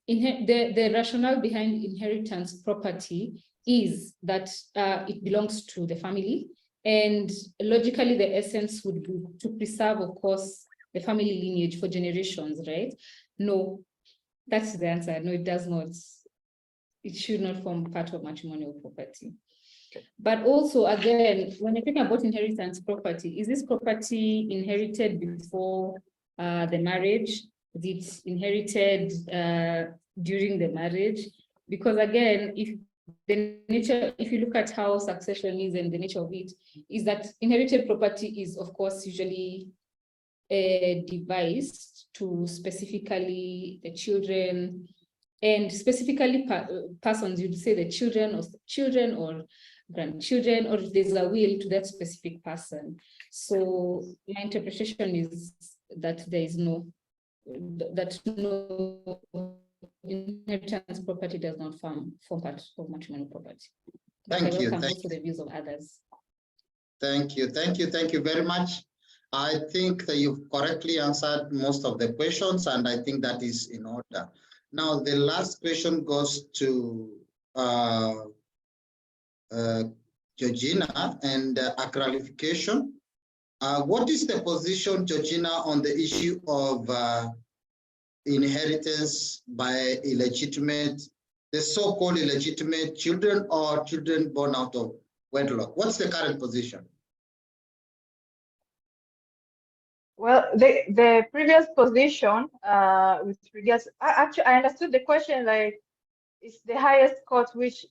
the rationale behind inheritance property is that it belongs to the family, and logically the essence would be to preserve, of course, the family lineage for generations, right? No, that's the answer. No, it does not. It should not form part of matrimonial property. But also, again, when you're talking about inheritance property, is this property inherited before the marriage? is it inherited during the marriage? Because again, if you look at how succession is and the nature of it, is that inherited property is of course usually devised to specifically the children, and specifically persons, you'd say the children or grandchildren, or if there's a will to that specific person. So my interpretation is that there is no inheritance property does not form part of matrimonial property. But Thank I you. welcome also the views of others. Thank you very much. I think that you've correctly answered most of the questions, and I think that is in order. Now, the last question goes to Georgina, and a clarification. What is the position, Georgina, on the issue of inheritance by illegitimate, the so-called illegitimate children or children born out of wedlock? What's the current position? Well, the previous position with regards, actually, I understood the question, like, it's the highest court which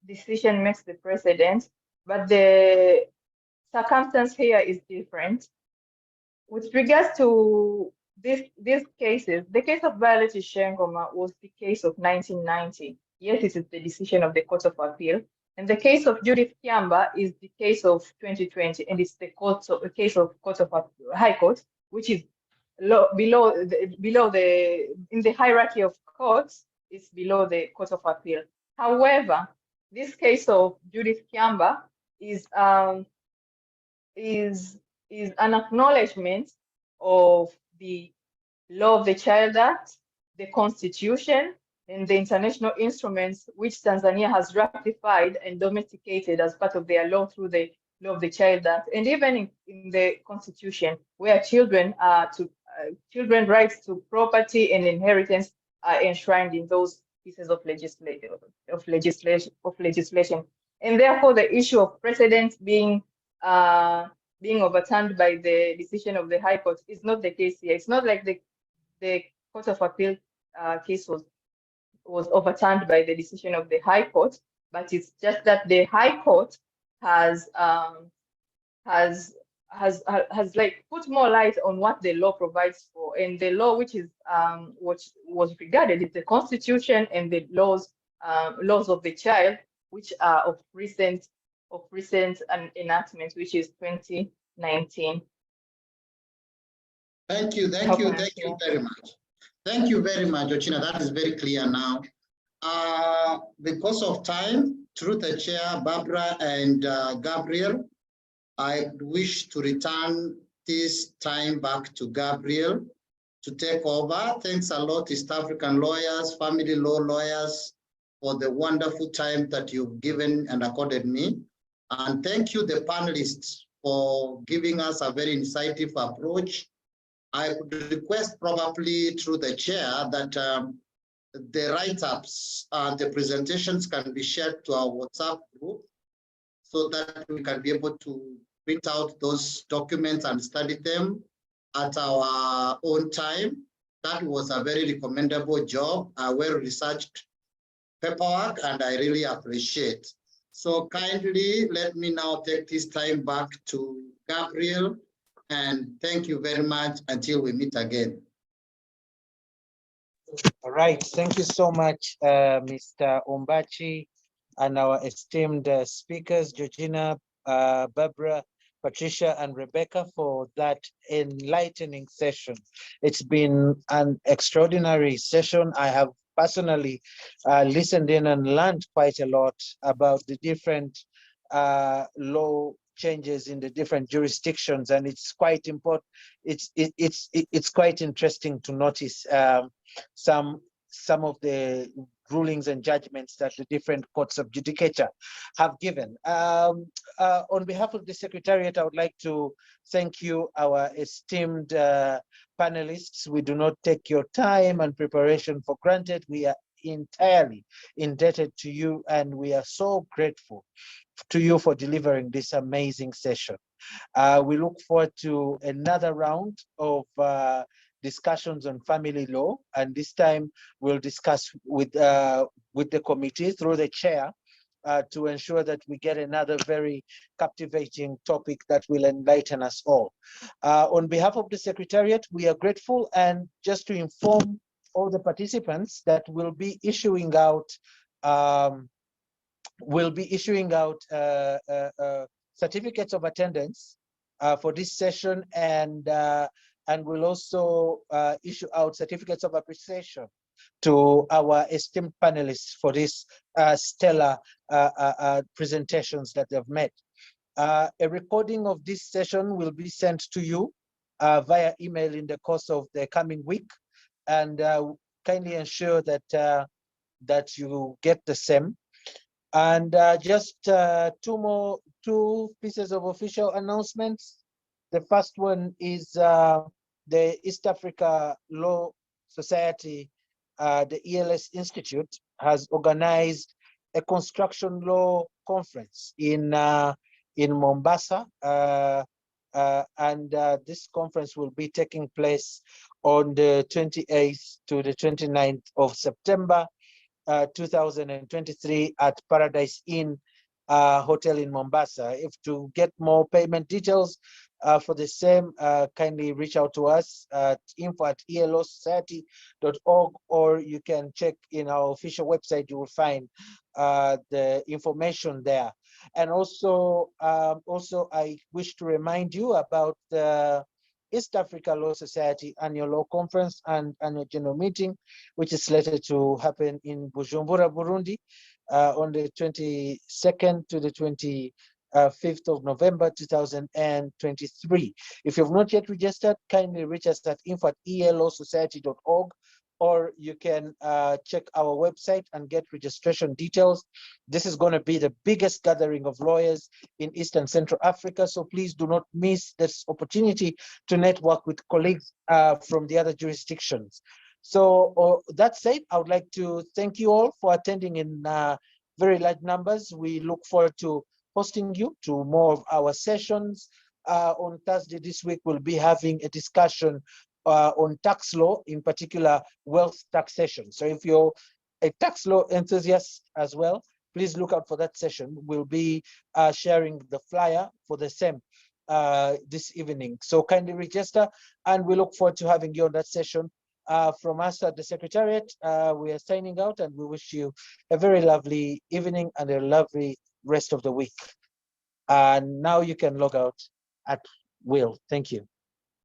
decision makes the precedent, but the circumstance here is different. With regards to these cases, the case of Violet Ishengoma was the case of 1990. Yes, it is the decision of the Court of Appeal. And the case of Judith Kiamba is the case of 2020, and it's the case of High Court, which is below in the hierarchy of courts, it's below the Court of Appeal. However, this case of Judith Kiamba is an acknowledgement of the law of the Child Act, the Constitution, and the international instruments which Tanzania has ratified and domesticated as part of their law through the law of the Child Act, and even in the Constitution, where children's rights to property and inheritance are enshrined in those pieces of legislation. And therefore, the issue of precedent being overturned by the decision of the High Court is not the case here. It's not like the Court of Appeal case was overturned by the decision of the High Court, but it's just that the High Court has like put more light on what the law provides for, and the law which was regarded is the Constitution and the laws of the child, which are of recent enactment, which is 2019. Thank you very much. Thank you very much, Georgina. That is very clear now. Because of time, through the chair, Barbara and Gabriel, I wish to return this time back to Gabriel to take over. Thanks a lot, East African lawyers, family law lawyers, for the wonderful time that you've given and accorded me. And thank you, the panelists, for giving us a very insightful approach. I would request probably through the chair that the write-ups and the presentations can be shared to our WhatsApp group so that we can be able to print out those documents and study them at our own time. That was a very recommendable job, a well-researched paperwork, and I really appreciate. So kindly let me now take this time back to Gabriel, and thank you very much until we meet again. All right, thank you so much, Mr. Ombachi, and our esteemed speakers, Georgina, Barbara, Patricia, and Rebecca, for that enlightening session. It's been an extraordinary session. I have personally listened in and learned quite a lot about the different law changes in the different jurisdictions, and it's quite important. It's quite interesting to notice some of the rulings and judgments that the different courts of judicature have given. On behalf of the Secretariat, I would like to thank you, our esteemed panelists. We do not take your time and preparation for granted. We are entirely indebted to you, and we are so grateful to you for delivering this amazing session. We look forward to another round of discussions on family law, and this time we'll discuss with the committee through the chair to ensure that we get another very captivating topic that will enlighten us all. On behalf of the Secretariat, we are grateful, and just to inform all the participants that we'll be issuing out certificates of attendance for this session, and we'll also issue out certificates of appreciation to our esteemed panelists for these stellar presentations that they've made. A recording of this session will be sent to you via email in the course of the coming week, and kindly ensure that that you get the same. And just two pieces of official announcements. The first one is the East Africa Law Society, the ELS Institute, has organized a construction law conference in Mombasa, and this conference will be taking place on the 28th to the 29th of September 2023 at Paradise Inn Hotel in Mombasa. If to get more payment details for the same, kindly reach out to us at info@elosociety.org, or you can check in our official website. You will find the information there. And also, I wish to remind you about the East Africa Law Society Annual Law Conference and Annual General Meeting, which is slated to happen in Bujumbura, Burundi, on the 22nd to the 25th of November 2023. If you've not yet registered, kindly reach us at info@elosociety.org, or you can check our website and get registration details. This is going to be the biggest gathering of lawyers in East and Central Africa, so please do not miss this opportunity to network with colleagues from the other jurisdictions. So that said, I would like to thank you all for attending in very large numbers. We look forward to hosting you to more of our sessions. On Thursday this week, we'll be having a discussion on tax law, in particular wealth taxation. So if you're a tax law enthusiast as well, please look out for that session. We'll be sharing the flyer for the same this evening. So kindly register, and we look forward to having you on that session. From us at the Secretariat, we are signing out, and we wish you a very lovely evening and a lovely rest of the week. And now you can log out at will. Thank you.